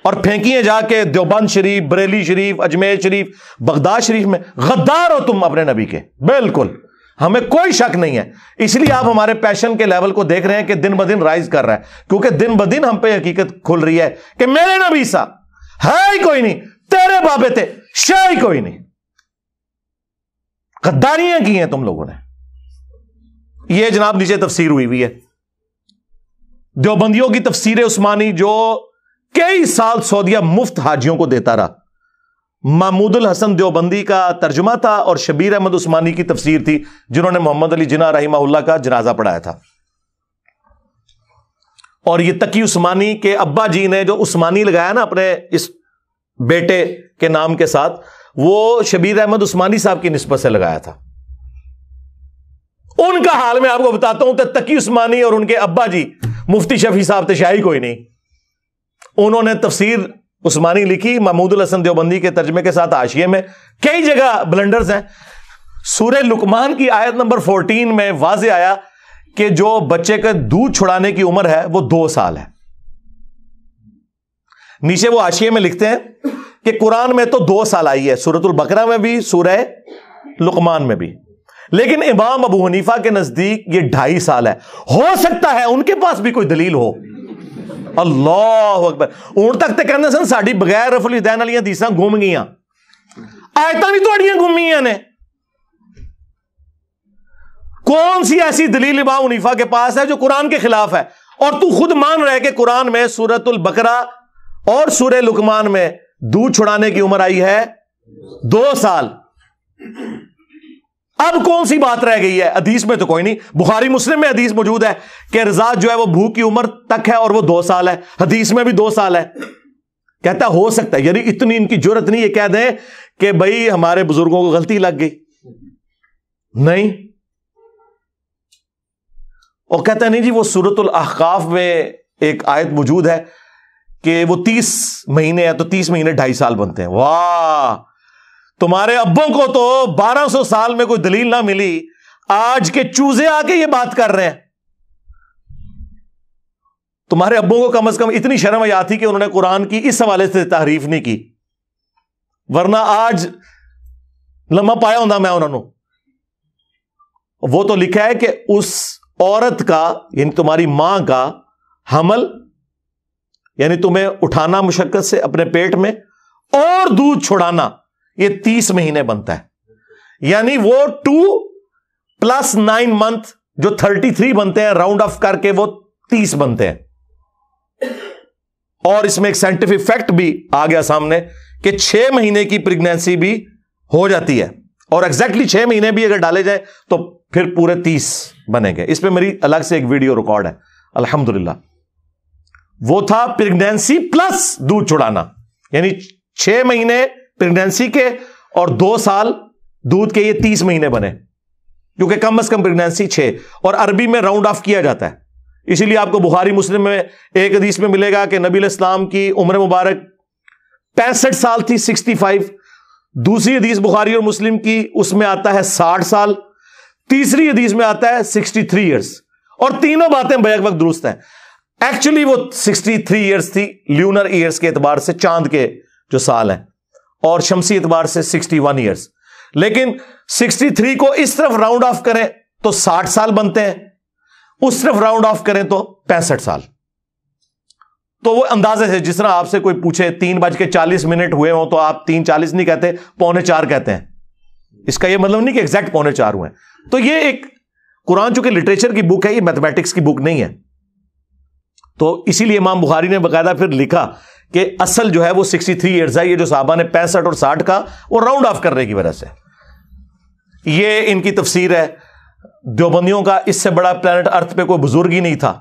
اور پھینکی ہیں جا کے دیوبند شریف، بریلی شریف، اجمیر شریف، بغداد شریف میں. غدار ہو تم اپنے نبی کے، بالکل، ہمیں کوئی شک نہیں ہے. اس لیے آپ ہمارے پیشن کے لیول کو دیکھ رہے ہیں کہ دن بدن رائز کر رہا ہے، کیونکہ دن بدن ہم پہ حقیقت کھل رہی ہے کہ میرے نبی سا ہے ہی کوئی نہیں، تیرے بابے تھے شے ہی کوئی نہیں. غداریاں کی ہیں تم لوگوں نے. یہ جناب نیچے تفسیر ہوئی ہے دیوبندیوں کی تفسیر عثمانی، جو کئی سال سعودیہ مفت حاجیوں کو دیتا رہا. محمود الحسن دیوبندی کا ترجمہ تھا اور شبیر احمد عثمانی کی تفسیر تھی، جنہوں نے محمد علی جناح رحمہ اللہ کا جنازہ پڑھایا تھا. اور یہ تقی عثمانی کے ابا جی نے جو عثمانی لگایا نا اپنے اس بیٹے کے نام کے ساتھ، وہ شبیر احمد عثمانی صاحب کی نسبت سے لگایا تھا. ان کا حال میں آپ کو بتاتا ہوں، تقی عثمانی اور ان کے ابا جی مفتی شفیع صاحب تشاہی کوئی نہیں. انہوں نے تفسیر عثمانی لکھی محمود الحسن دیوبندی کے ترجمے کے ساتھ حاشیے میں. کئی جگہ بلنڈرز ہیں. سورہ لقمان کی آیت نمبر 14 میں واضح آیا کہ جو بچے کا دودھ چھڑانے کی عمر ہے وہ 2 سال ہے. نیچے وہ حاشیے میں لکھتے ہیں کہ قرآن میں تو 2 سال آئی ہے، سورۃ البقرہ میں بھی، سورہ لقمان میں بھی، لیکن امام ابو حنیفہ کے نزدیک یہ 2.5 سال ہے. ہو سکتا ہے ان کے پاس بھی کوئی دلیل ہو. اللہ اکبر. اون تک تے کہندے سن ساڈی بغیر رفع الیدین والیاں حدیثاں گم گئیاں، آیتاں بھی تہاڈیاں گمیاں نے. کون سی ایسی دلیل امام حنیفہ کے پاس ہے جو قرآن کے خلاف ہے؟ اور تو خود مان رہے کہ قرآن میں سورۃ البقرہ اور سورہ لقمان میں دودھ چھڑانے کی عمر آئی ہے 2 سال. اب کون سی بات رہ گئی ہے؟ حدیث میں تو کوئی نہیں. بخاری مسلم میں حدیث موجود ہے کہ رضاعت جو ہے وہ بھوک کی عمر تک ہے اور وہ 2 سال ہے. حدیث میں بھی 2 سال ہے. کہتا ہو سکتا ہے، یعنی اتنی ان کی جرت نہیں یہ کہہ دیں کہ بھائی ہمارے بزرگوں کو غلطی لگ گئی. نہیں. اور کہتا ہے نہیں جی وہ سورۃ الاحقاف میں ایک آیت موجود ہے کہ وہ 30 مہینے ہے تو 30 مہینے 2.5 سال بنتے ہیں. واہ، تمہارے ابوں کو تو 1200 سال میں کوئی دلیل نہ ملی، آج کے چوزے آ کے یہ بات کر رہے ہیں. تمہارے ابوں کو کم از کم اتنی شرم حیا تھی کہ انہوں نے قرآن کی اس حوالے سے تحریف نہیں کی، ورنہ آج لمحہ پایا ہوتا میں انہوں نے. وہ تو لکھا ہے کہ اس عورت کا، یعنی تمہاری ماں کا حمل، یعنی تمہیں اٹھانا مشقت سے اپنے پیٹ میں اور دودھ چھڑانا، یہ 30 مہینے بنتا ہے. یعنی وہ 2 + 9 منتھ جو 33 بنتے ہیں، راؤنڈ آف کر کے وہ 30 بنتے ہیں. اور اس میں ایک سائنٹیفک فیکٹ بھی آ گیا سامنے کہ 6 مہینے کی پریگنینسی بھی ہو جاتی ہے، اور ایگزیکٹلی 6 مہینے بھی اگر ڈالے جائیں تو پھر پورے 30 بنے گے. اس پہ میری الگ سے ایک ویڈیو ریکارڈ ہے الحمدللہ. وہ تھا پریگنینسی پلس دودھ چھڑانا، یعنی 6 مہینے پریگنینسی کے اور 2 سال دودھ کے، یہ 30 مہینے بنے، کیونکہ کم از کم پریگنینسی 6، اور عربی میں راؤنڈ آف کیا جاتا ہے. اسی لیے آپ کو بخاری مسلم میں ایک حدیث میں ملے گا کہ نبی علیہ السلام کی عمر مبارک 65 سال تھی، 65. دوسری حدیث بخاری اور مسلم کی اس میں آتا ہے 60 سال، تیسری حدیث میں آتا ہے 63 ایئرس. اور تینوں باتیں بیک وقت درست ہیں. ایکچولی وہ 63 ایئرس تھی لیونر ایئرس کے اعتبار سے، چاند کے جو سال ہیں، اور شمسی اعتبار سے 61 ایئرس. لیکن 63 کو اس طرف راؤنڈ آف کریں تو 60 سال بنتے ہیں، اس طرف راؤنڈ آف کریں تو 65 سال. تو وہ اندازے سے، جس طرح آپ سے کوئی پوچھے 3:40 ہوئے ہوں تو آپ 3:40 نہیں کہتے، 3:45 کہتے ہیں. اس کا یہ مطلب نہیں کہ ایگزیکٹ 3:45 ہوئے. تو یہ ایک قرآن چونکہ لٹریچر کی بک ہے، یہ میتھمیٹکس کی بک نہیں ہے. تو اسی لیے امام بخاری نے باقاعدہ پھر لکھا کہ اصل جو ہے وہ 63 ایئرز ہے. یہ جو صحابہ نے 65 اور 60 کا وہ راؤنڈ آف کرنے کی وجہ سے. یہ ان کی تفسیر ہے. دیوبندیوں کا اس سے بڑا پلانٹ ارتھ پہ کوئی بزرگ ہی نہیں تھا.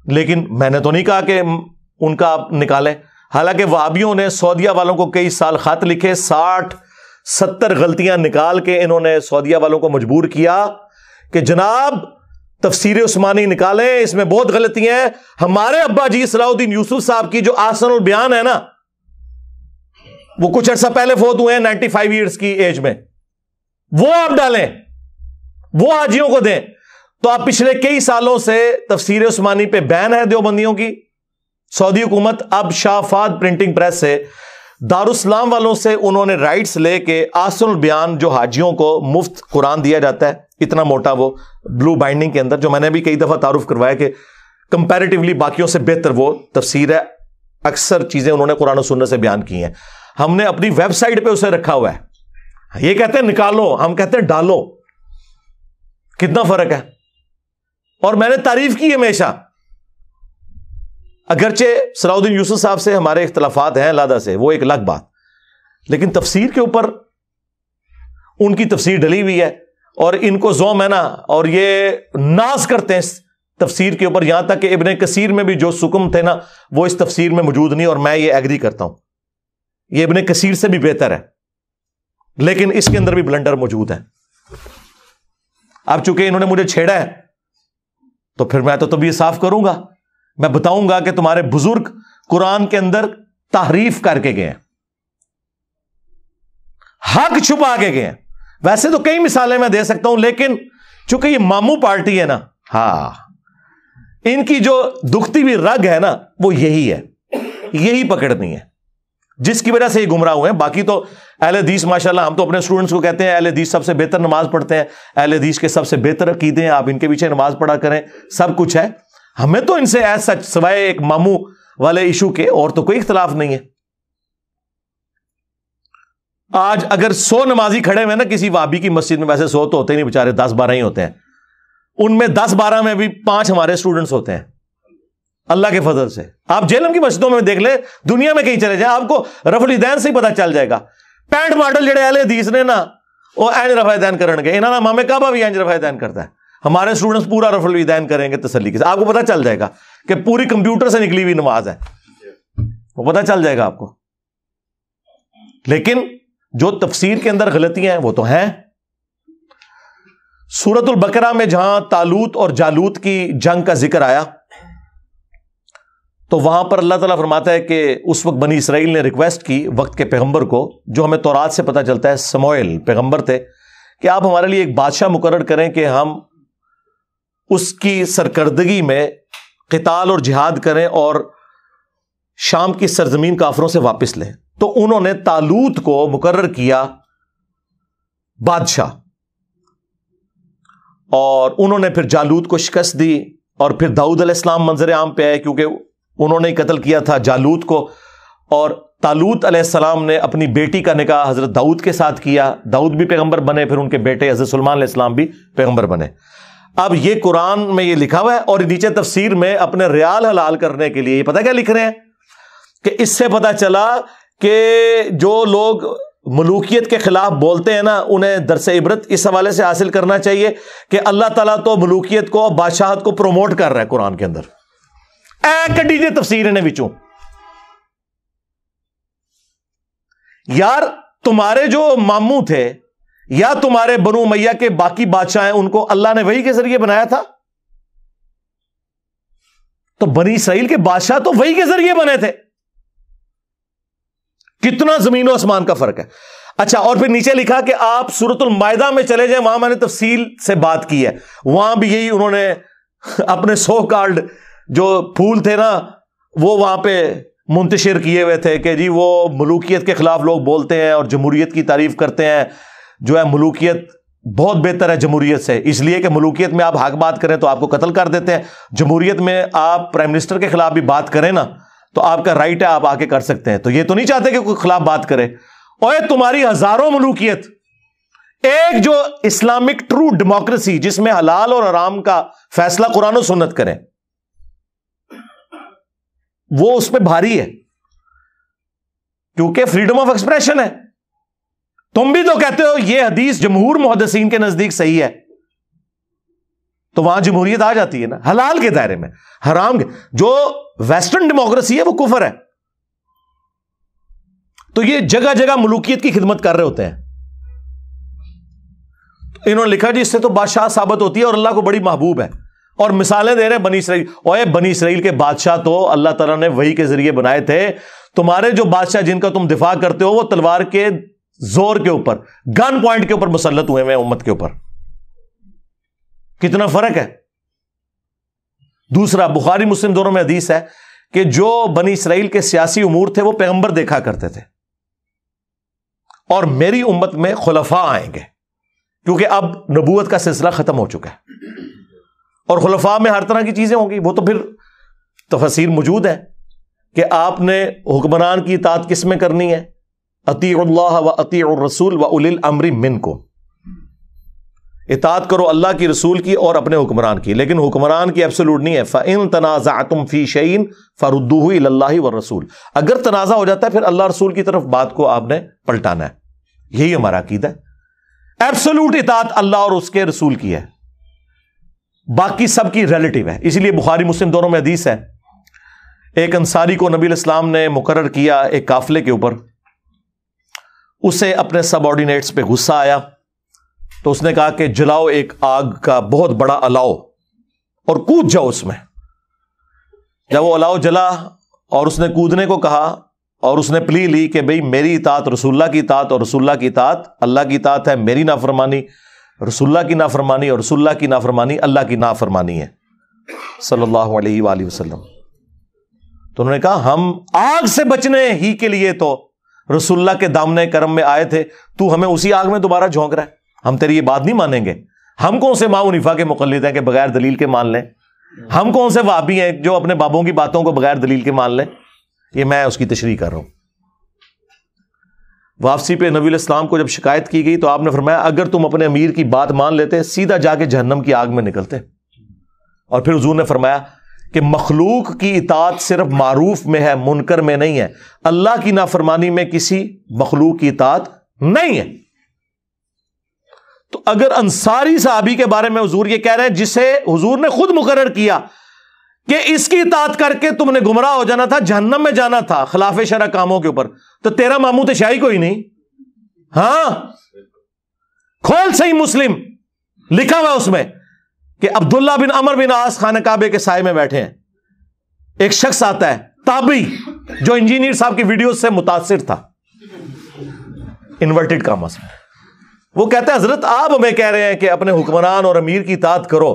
لیکن میں نے تو نہیں کہا کہ ان کا آپ نکالیں. حالانکہ وہابیوں نے سعودیہ والوں کو کئی سال خط لکھے، 60-70 غلطیاں نکال کے انہوں نے سعودیہ والوں کو مجبور کیا کہ جناب تفسیر عثمانی نکالیں، اس میں بہت غلطیاں ہیں. ہمارے ابا جی صلاح الدین یوسف صاحب کی جو احسن البیان ہے نا، وہ کچھ عرصہ پہلے فوت ہوئے ہیں 95 ایئرس کی ایج میں، وہ آپ ڈالیں. وہ حاجیوں کو دیں. تو آپ پچھلے کئی سالوں سے تفسیر عثمانی پہ بین ہے دیوبندیوں کی. سعودی حکومت اب شاہ فہد پرنٹنگ پریس سے دارالاسلام والوں سے انہوں نے رائٹس لے کے آسن البیان جو حاجیوں کو مفت قرآن دیا جاتا ہے اتنا موٹا وہ بلو بائنڈنگ کے اندر، جو میں نے بھی کئی دفعہ تعارف کروایا کہ کمپیریٹیولی باقیوں سے بہتر وہ تفسیر ہے، اکثر چیزیں انہوں نے قرآن و سنت سے بیان کی ہیں. ہم نے اپنی ویب سائٹ پہ اسے رکھا ہوا ہے. یہ کہتے ہیں نکالو، ہم کہتے ہیں ڈالو. کتنا فرق ہے. اور میں نے تعریف کی ہمیشہ، اگرچہ صلاح الدین یوسف صاحب سے ہمارے اختلافات ہیں علیحدہ سے، وہ ایک الگ بات، لیکن تفسیر کے اوپر ان کی تفسیر ڈلی ہوئی ہے اور ان کو ذوم ہے نا، اور یہ ناز کرتے ہیں اس تفسیر کے اوپر، یہاں تک کہ ابن کثیر میں بھی جو سکم تھے نا وہ اس تفسیر میں موجود نہیں، اور میں یہ ایگری کرتا ہوں، یہ ابن کثیر سے بھی بہتر ہے، لیکن اس کے اندر بھی بلنڈر موجود ہے. اب چونکہ انہوں نے مجھے چھیڑا ہے تو پھر میں تو طبیعت صاف کروں گا. میں بتاؤں گا کہ تمہارے بزرگ قرآن کے اندر تحریف کر کے گئے ہیں، حق چھپا کے گئے ہیں. ویسے تو کئی مثالیں میں دے سکتا ہوں، لیکن چونکہ یہ ماموں پارٹی ہے نا، ہاں ان کی جو دکھتی ہوئی رگ ہے نا وہ یہی ہے، یہی پکڑنی ہے جس کی وجہ سے یہ گمراہ ہوئے ہیں. باقی تو اہل حدیث ماشاءاللہ، ہم تو اپنے اسٹوڈنٹس کو کہتے ہیں اہل حدیث سب سے بہتر نماز پڑھتے ہیں، اہل حدیث کے سب سے بہتر عقیدے ہیں، آپ ان کے پیچھے نماز پڑھا کریں، سب کچھ ہے. ہمیں تو ان سے ایز سچ سوائے ایک ماموں والے ایشو کے اور تو کوئی اختلاف نہیں ہے. آج اگر 100 نمازی کھڑے ہوئے نا کسی وہابی کی مسجد میں، ویسے 100 تو ہوتے نہیں بیچارے، 10-12 ہی ہوتے ہیں، ان میں 10-12 میں بھی 5 ہمارے اسٹوڈنٹس ہوتے ہیں اللہ کے فضل سے. آپ جیلم کی مسجدوں میں دیکھ لیں، دنیا میں کہیں چلے جائیں، آپ کو رفع الیدین سے ہی پتہ چل جائے گا. 65 ماڈل جڑے اہل حدیث نے نا وہ اینج رفع الیدین کرن گے، انہاں نا امام کعبہ بھی اینج رفع الیدین کرتا ہے. ہمارے اسٹوڈنٹس پورا رفع الیدین کریں گے تسلی کے ساتھ، آپ کو پتہ چل جائے گا کہ پوری کمپیوٹر سے نکلی ہوئی نماز ہے، وہ پتہ چل جائے گا آپ کو. لیکن جو تفسیر کے اندر غلطیاں ہیں وہ تو ہیں. سورۃ البقرہ میں جہاں طالوت اور جالوت کی جنگ کا ذکر آیا تو وہاں پر اللہ تعالیٰ فرماتا ہے کہ اس وقت بنی اسرائیل نے ریکویسٹ کی وقت کے پیغمبر کو، جو ہمیں تورات سے پتہ چلتا ہے سموئیل پیغمبر تھے، کہ آپ ہمارے لیے ایک بادشاہ مقرر کریں کہ ہم اس کی سرکردگی میں قتال اور جہاد کریں اور شام کی سرزمین کافروں سے واپس لیں. تو انہوں نے طالوت کو مقرر کیا بادشاہ، اور انہوں نے پھر جالوت کو شکست دی، اور پھر داؤد علیہ السلام منظر عام پہ آئے کیونکہ انہوں نے قتل کیا تھا جالوت کو، اور طالوت علیہ السلام نے اپنی بیٹی کا نکاح حضرت داؤد کے ساتھ کیا، داؤد بھی پیغمبر بنے، پھر ان کے بیٹے حضرت سلیمان علیہ السلام بھی پیغمبر بنے. اب یہ قرآن میں یہ لکھا ہوا ہے، اور نیچے تفسیر میں اپنے ریال حلال کرنے کے لیے پتہ کیا لکھ رہے ہیں کہ اس سے پتہ چلا کہ جو لوگ ملوکیت کے خلاف بولتے ہیں نا انہیں درس عبرت اس حوالے سے حاصل کرنا چاہیے کہ اللہ تعالیٰ تو ملوکیت کو، بادشاہت کو پروموٹ کر رہا ہے قرآن کے اندر. کڈی جی تفسیر نے وچوں یار، تمہارے جو ماموں تھے یا تمہارے بنو امیہ کے باقی بادشاہ ہیں ان کو اللہ نے وحی کے ذریعے بنایا تھا، تو بنی اسرائیل کے بادشاہ تو وحی کے ذریعے بنے تھے. کتنا زمین و آسمان کا فرق ہے. اچھا، اور پھر نیچے لکھا کہ آپ سورۃ المائدہ میں چلے جائیں، وہاں میں نے تفصیل سے بات کی ہے، وہاں بھی یہی انہوں نے اپنے سو کالڈ جو پھول تھے نا وہ وہاں پہ منتشر کیے ہوئے تھے کہ جی وہ ملوکیت کے خلاف لوگ بولتے ہیں اور جمہوریت کی تعریف کرتے ہیں، جو ہے ملوکیت بہت بہتر ہے جمہوریت سے، اس لیے کہ ملوکیت میں آپ حق بات کریں تو آپ کو قتل کر دیتے ہیں، جمہوریت میں آپ پرائم منسٹر کے خلاف بھی بات کریں نا تو آپ کا رائٹ ہے، آپ آ کے کر سکتے ہیں. تو یہ تو نہیں چاہتے کہ کوئی خلاف بات کرے. اور تمہاری ہزاروں ملوکیت، ایک جو اسلامک ٹرو ڈیموکریسی جس میں حلال اور حرام کا فیصلہ قرآن و سنت کریں، وہ اس پہ بھاری ہے کیونکہ فریڈم آف ایکسپریشن ہے. تم بھی تو کہتے ہو یہ حدیث جمہور محدثین کے نزدیک صحیح ہے، تو وہاں جمہوریت آ جاتی ہے نا حلال کے دائرے میں، حرام کے. جو ویسٹرن ڈیموکریسی ہے وہ کفر ہے. تو یہ جگہ جگہ ملوکیت کی خدمت کر رہے ہوتے ہیں. انہوں نے لکھا جی اس سے تو بادشاہ ثابت ہوتی ہے اور اللہ کو بڑی محبوب ہے، اور مثالیں دے رہے ہیں بنی اسرائیل. اور بنی اسرائیل کے بادشاہ تو اللہ تعالیٰ نے وحی کے ذریعے بنائے تھے. تمہارے جو بادشاہ جن کا تم دفاع کرتے ہو وہ تلوار کے زور کے اوپر، گن پوائنٹ کے اوپر مسلط ہوئے ہیں امت کے اوپر. کتنا فرق ہے. دوسرا، بخاری مسلم دونوں میں حدیث ہے کہ جو بنی اسرائیل کے سیاسی امور تھے وہ پیغمبر دیکھا کرتے تھے، اور میری امت میں خلفاء آئیں گے، کیونکہ اب نبوت کا سلسلہ ختم ہو چکا ہے، اور خلفاء میں ہر طرح کی چیزیں ہوں گی. وہ تو پھر تفسیر موجود ہے کہ آپ نے حکمران کی اطاعت کس میں کرنی ہے، اطیعوا اللہ و اطیعوا الرسول و اولی الامر منکم، اطاعت کرو اللہ کی، رسول کی، اور اپنے حکمران کی. لیکن حکمران کی ایبسولوٹ نہیں ہے. فَإِن تَنَازَعْتُمْ فِي شَيْءٍ فَرُدُّوهُ إِلَى اللَّهِ وَالرَّسُولِ، اگر تنازع ہو جاتا ہے پھر اللہ رسول کی طرف بات کو آپ نے پلٹانا ہے. یہی ہمارا عقیدہ ہے. ایبسولوٹ اطاعت اللہ اور اس کے رسول کی ہے، باقی سب کی ریلیٹو ہے. اس لیے بخاری مسلم دونوں میں حدیث ہے، ایک انصاری کو نبی علیہ السلام نے مقرر کیا ایک قافلے کے اوپر، اسے اپنے سب آرڈینیٹس پہ غصہ آیا تو اس نے کہا کہ جلاؤ ایک آگ کا بہت بڑا الاؤ اور کود جاؤ اس میں. جب وہ الاؤ جلا اور اس نے کودنے کو کہا اور اس نے پلی لی کہ بھئی میری اطاعت رسول اللہ کی اطاعت، اور رسول اللہ کی اطاعت اللہ کی اطاعت ہے، میری نافرمانی رسول اللہ کی نافرمانی، اور رسول اللہ کی نافرمانی اللہ کی نافرمانی ہے صلی اللہ علیہ وآلہ وسلم. تو انہوں نے کہا ہم آگ سے بچنے ہی کے لیے تو رسول اللہ کے دامن کرم میں آئے تھے، تو ہمیں اسی آگ میں دوبارہ جھونک رہا ہے. ہم تیری یہ بات نہیں مانیں گے. ہم کون سے امام حنیفہ کے مقلد ہیں کہ بغیر دلیل کے مان لیں؟ ہم کون سے وہابی ہیں جو اپنے بابوں کی باتوں کو بغیر دلیل کے مان لیں؟ یہ میں اس کی تشریح کر رہا ہوں. واپسی پہ نبی علیہ السلام کو جب شکایت کی گئی تو آپ نے فرمایا اگر تم اپنے امیر کی بات مان لیتے سیدھا جا کے جہنم کی آگ میں نکلتے. اور پھر حضور نے فرمایا کہ مخلوق کی اطاعت صرف معروف میں ہے، منکر میں نہیں ہے. اللہ کی نافرمانی میں کسی مخلوق کی اطاعت نہیں ہے. تو اگر انصاری صحابی کے بارے میں حضور یہ کہہ رہے ہیں جسے حضور نے خود مقرر کیا کہ اس کی اطاعت کر کے تم نے گمراہ ہو جانا تھا، جہنم میں جانا تھا خلاف شرع کاموں کے اوپر، تو تیرا ماموں تو شاہی کوئی نہیں. ہاں کھول صحیح مسلم، لکھا ہوا اس میں کہ عبداللہ بن عمر بن عاص خانہ کعبے کے سائے میں بیٹھے ہیں. ایک شخص آتا ہے تابعی جو انجینئر صاحب کی ویڈیوز سے متاثر تھا، انورٹڈ کاماس میں. وہ کہتا ہے حضرت آپ ہمیں کہہ رہے ہیں کہ اپنے حکمران اور امیر کی اطاعت کرو،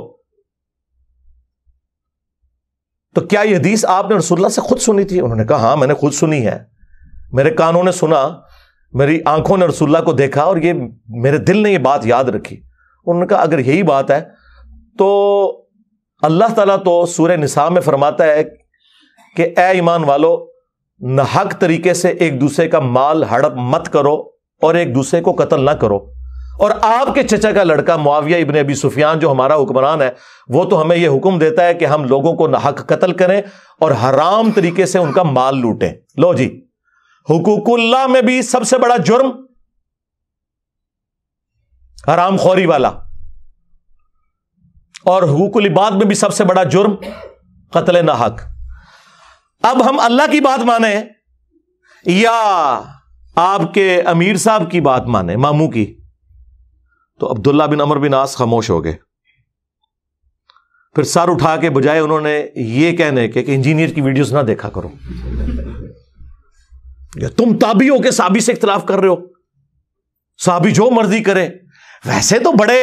تو کیا یہ حدیث آپ نے رسول اللہ سے خود سنی تھی؟ انہوں نے کہا ہاں میں نے خود سنی ہے، میرے کانوں نے سنا، میری آنکھوں نے رسول اللہ کو دیکھا، اور یہ میرے دل نے یہ بات یاد رکھی. انہوں نے کہا اگر یہی بات ہے تو اللہ تعالیٰ تو سورہ نساء میں فرماتا ہے کہ اے ایمان والو ناحق طریقے سے ایک دوسرے کا مال ہڑپ مت کرو اور ایک دوسرے کو قتل نہ کرو. اور آپ کے چچا کا لڑکا معاویہ ابن ابی سفیان جو ہمارا حکمران ہے وہ تو ہمیں یہ حکم دیتا ہے کہ ہم لوگوں کو ناحق قتل کریں اور حرام طریقے سے ان کا مال لوٹیں. لو جی، حقوق اللہ میں بھی سب سے بڑا جرم حرام خوری والا، اور حقوق العباد میں بھی سب سے بڑا جرم قتل ناحق. اب ہم اللہ کی بات مانیں یا آپ کے امیر صاحب کی بات مانیں، ماموں کی، تو عبداللہ بن عمر بن عاص خاموش ہو گئے. پھر سر اٹھا کے بجائے انہوں نے یہ کہنے کہ انجینئر کی ویڈیوز نہ دیکھا کرو، یا تم تابعی ہو کے صحابی سے اختلاف کر رہے ہو، صحابی جو مرضی کرے. ویسے تو بڑے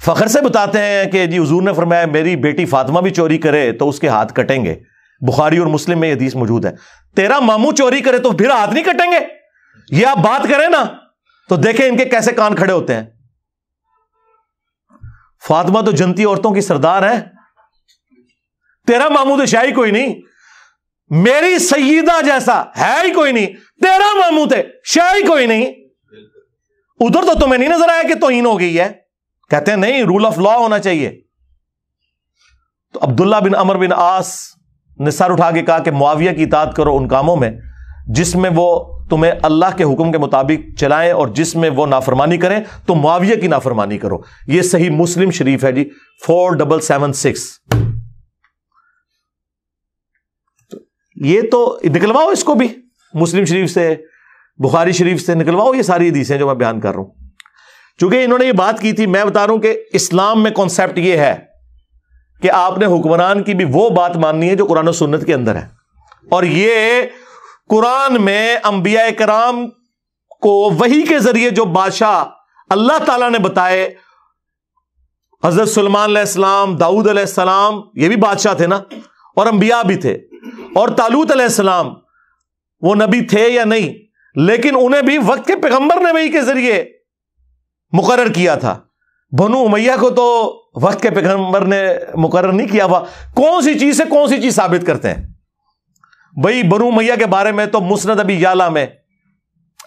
فخر سے بتاتے ہیں کہ جی حضور نے فرمایا میری بیٹی فاطمہ بھی چوری کرے تو اس کے ہاتھ کٹیں گے. بخاری اور مسلم میں یہ حدیث موجود ہے. تیرا ماموں چوری کرے تو پھر ہاتھ نہیں کٹیں گے؟ یہ آپ بات کریں نا تو دیکھیں ان کے کیسے کان کھڑے ہوتے ہیں. فاطمہ تو جنتی عورتوں کی سردار ہے، تیرا ماموں تو شاہی کوئی نہیں، میری سیدہ جیسا ہے ہی کوئی نہیں، تیرا ماموں تھے شاہی کوئی نہیں. ادھر تو تمہیں نہیں نظر آیا کہ توہین ہو گئی ہے؟ کہتے ہیں نہیں، رول آف لا ہونا چاہیے. تو عبداللہ بن عمر بن عاص نے سر اٹھا کے کہا کہ معاویہ کی اطاعت کرو ان کاموں میں جس میں وہ تمہیں اللہ کے حکم کے مطابق چلائیں، اور جس میں وہ نافرمانی کریں تو معاویہ کی نافرمانی کرو. یہ صحیح مسلم شریف ہے جی 4776. یہ تو نکلواؤ اس کو بھی مسلم شریف سے، بخاری شریف سے نکلواؤ یہ ساری حدیثیں جو میں بیان کر رہا ہوں. چونکہ انہوں نے یہ بات کی تھی، میں بتا رہا ہوں کہ اسلام میں کانسیپٹ یہ ہے کہ آپ نے حکمران کی بھی وہ بات ماننی ہے جو قرآن و سنت کے اندر ہے. اور یہ قرآن میں انبیاء کرام کو وحی کے ذریعے جو بادشاہ اللہ تعالیٰ نے بتائے حضرت سلیمان علیہ السلام، داؤد علیہ السلام، یہ بھی بادشاہ تھے نا، اور انبیاء بھی تھے. اور طالوت علیہ السلام وہ نبی تھے یا نہیں، لیکن انہیں بھی وقت کے پیغمبر نے وحی کے ذریعے مقرر کیا تھا. بنو امیہ کو تو وقت کے پیغمبر نے مقرر نہیں کیا ہوا. کون سی چیز سے کون سی چیز ثابت کرتے ہیں بھائی؟ بنو امیہ کے بارے میں تو مسند ابی یعلا میں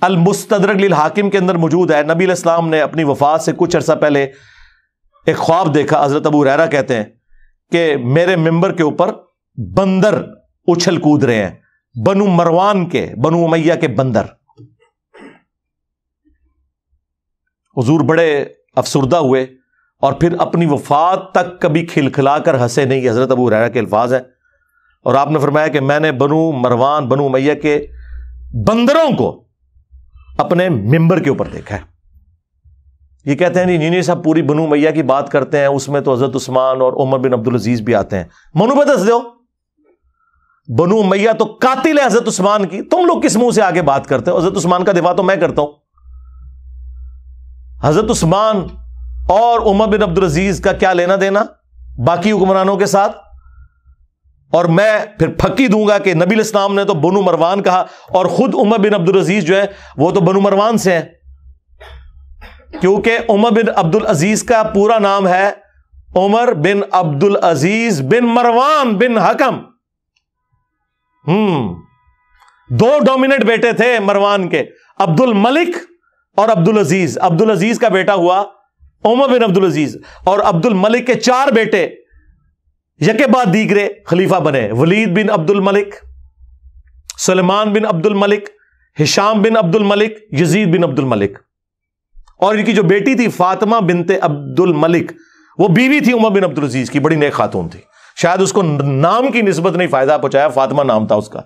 المستدرک للحاکم کے اندر موجود ہے. نبی علیہ السلام نے اپنی وفات سے کچھ عرصہ پہلے ایک خواب دیکھا. حضرت ابو ہریرہ کہتے ہیں کہ میرے ممبر کے اوپر بندر اچھل کود رہے ہیں، بنو مروان کے، بنو امیہ کے بندر. حضور بڑے افسردہ ہوئے اور پھر اپنی وفات تک کبھی کھلکھلا کر ہنسے نہیں. حضرت ابو ہریرہ کے الفاظ ہیں. اور آپ نے فرمایا کہ میں نے بنو مروان، بنو امیہ کے بندروں کو اپنے ممبر کے اوپر دیکھا ہے. یہ کہتے ہیں نہیں صاحب پوری بنو امیہ کی بات کرتے ہیں، اس میں تو حضرت عثمان اور عمر بن عبدالعزیز بھی آتے ہیں. منو بدس دو، بنو امیہ تو قاتل ہے حضرت عثمان کی، تم لوگ کس منہ سے آگے بات کرتے ہو؟ حضرت عثمان کا دفاع تو میں کرتا ہوں. حضرت عثمان اور عمر بن عبدالعزیز کا کیا لینا دینا باقی حکمرانوں کے ساتھ؟ اور میں پھر پھکی دوں گا کہ نبی علیہ السلام نے تو بنو مروان کہا، اور خود عمر بن عبدالعزیز جو ہے وہ تو بنو مروان سے ہیں، کیونکہ عمر بن عبدالعزیز کا پورا نام ہے عمر بن عبدالعزیز بن مروان بن حکم. دو ڈومیننٹ بیٹے تھے مروان کے، عبد الملک اور عبدالعزیز. عبدالعزیز کا بیٹا ہوا عمر بن عبدالعزیز، اور عبد الملک کے 4 بیٹے یکے بعد دیگرے خلیفہ بنے. ولید بن عبد الملک، سلیمان بن عبد الملک، ہشام بن عبد الملک، یزید بن عبد الملک. اور ان کی جو بیٹی تھی فاطمہ بنت عبد الملک، وہ بیوی تھی عمر بن عبدالعزیز کی، بڑی نیک خاتون تھی. شاید اس کو نام کی نسبت نہیں فائدہ پہنچایا، فاطمہ نام تھا اس کا.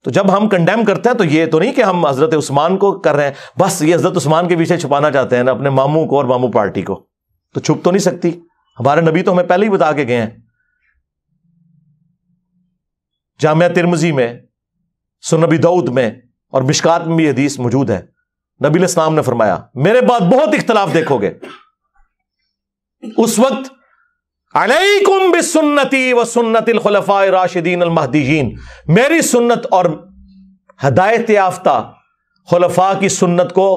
تو جب ہم کنڈیم کرتے ہیں تو یہ تو نہیں کہ ہم حضرت عثمان کو کر رہے ہیں، بس یہ حضرت عثمان کے پیچھے چھپانا چاہتے ہیں نا اپنے ماموں کو اور ماموں پارٹی کو. تو چھپ تو نہیں سکتی. ہمارے نبی تو ہمیں پہلے ہی بتا کے گئے ہیں. جامعہ ترمذی میں، سنن ابی داؤد میں اور مشکات میں بھی حدیث موجود ہے. نبی علیہ السلام نے فرمایا میرے بعد بہت اختلاف دیکھو گے، اس وقت علیکم بسنتی و سنت الخلفاء الراشدین المہدیین، میری سنت اور ہدایت یافتہ خلفاء کی سنت کو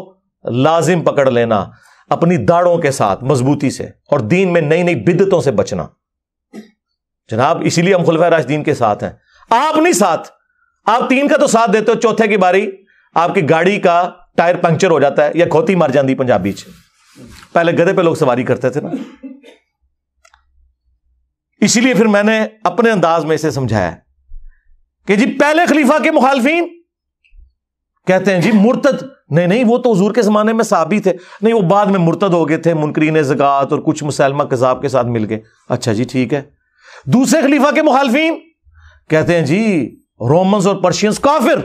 لازم پکڑ لینا اپنی داڑوں کے ساتھ مضبوطی سے، اور دین میں نئی نئی بدعتوں سے بچنا. جناب اسی لیے ہم خلفاء راشدین کے ساتھ ہیں. آپ نہیں ساتھ، آپ 3 کا تو ساتھ دیتے ہو، چوتھے کی باری آپ کی گاڑی کا ٹائر پنکچر ہو جاتا ہے یا کھوتی مار جاندی پنجابی چ. پہلے گدھے پہ لوگ سواری کرتے تھے نا. اسی لیے پھر میں نے اپنے انداز میں اسے سمجھایا کہ جی پہلے خلیفہ کے مخالفین کہتے ہیں جی مرتد، نہیں وہ تو حضور کے زمانے میں صحابی تھے، نہیں وہ بعد میں مرتد ہو گئے تھے، منکرین زکوٰۃ اور کچھ مسلمہ کذاب کے ساتھ مل گئے. اچھا جی ٹھیک ہے. دوسرے خلیفہ کے مخالفین کہتے ہیں جی رومنز اور پرشینز کافر.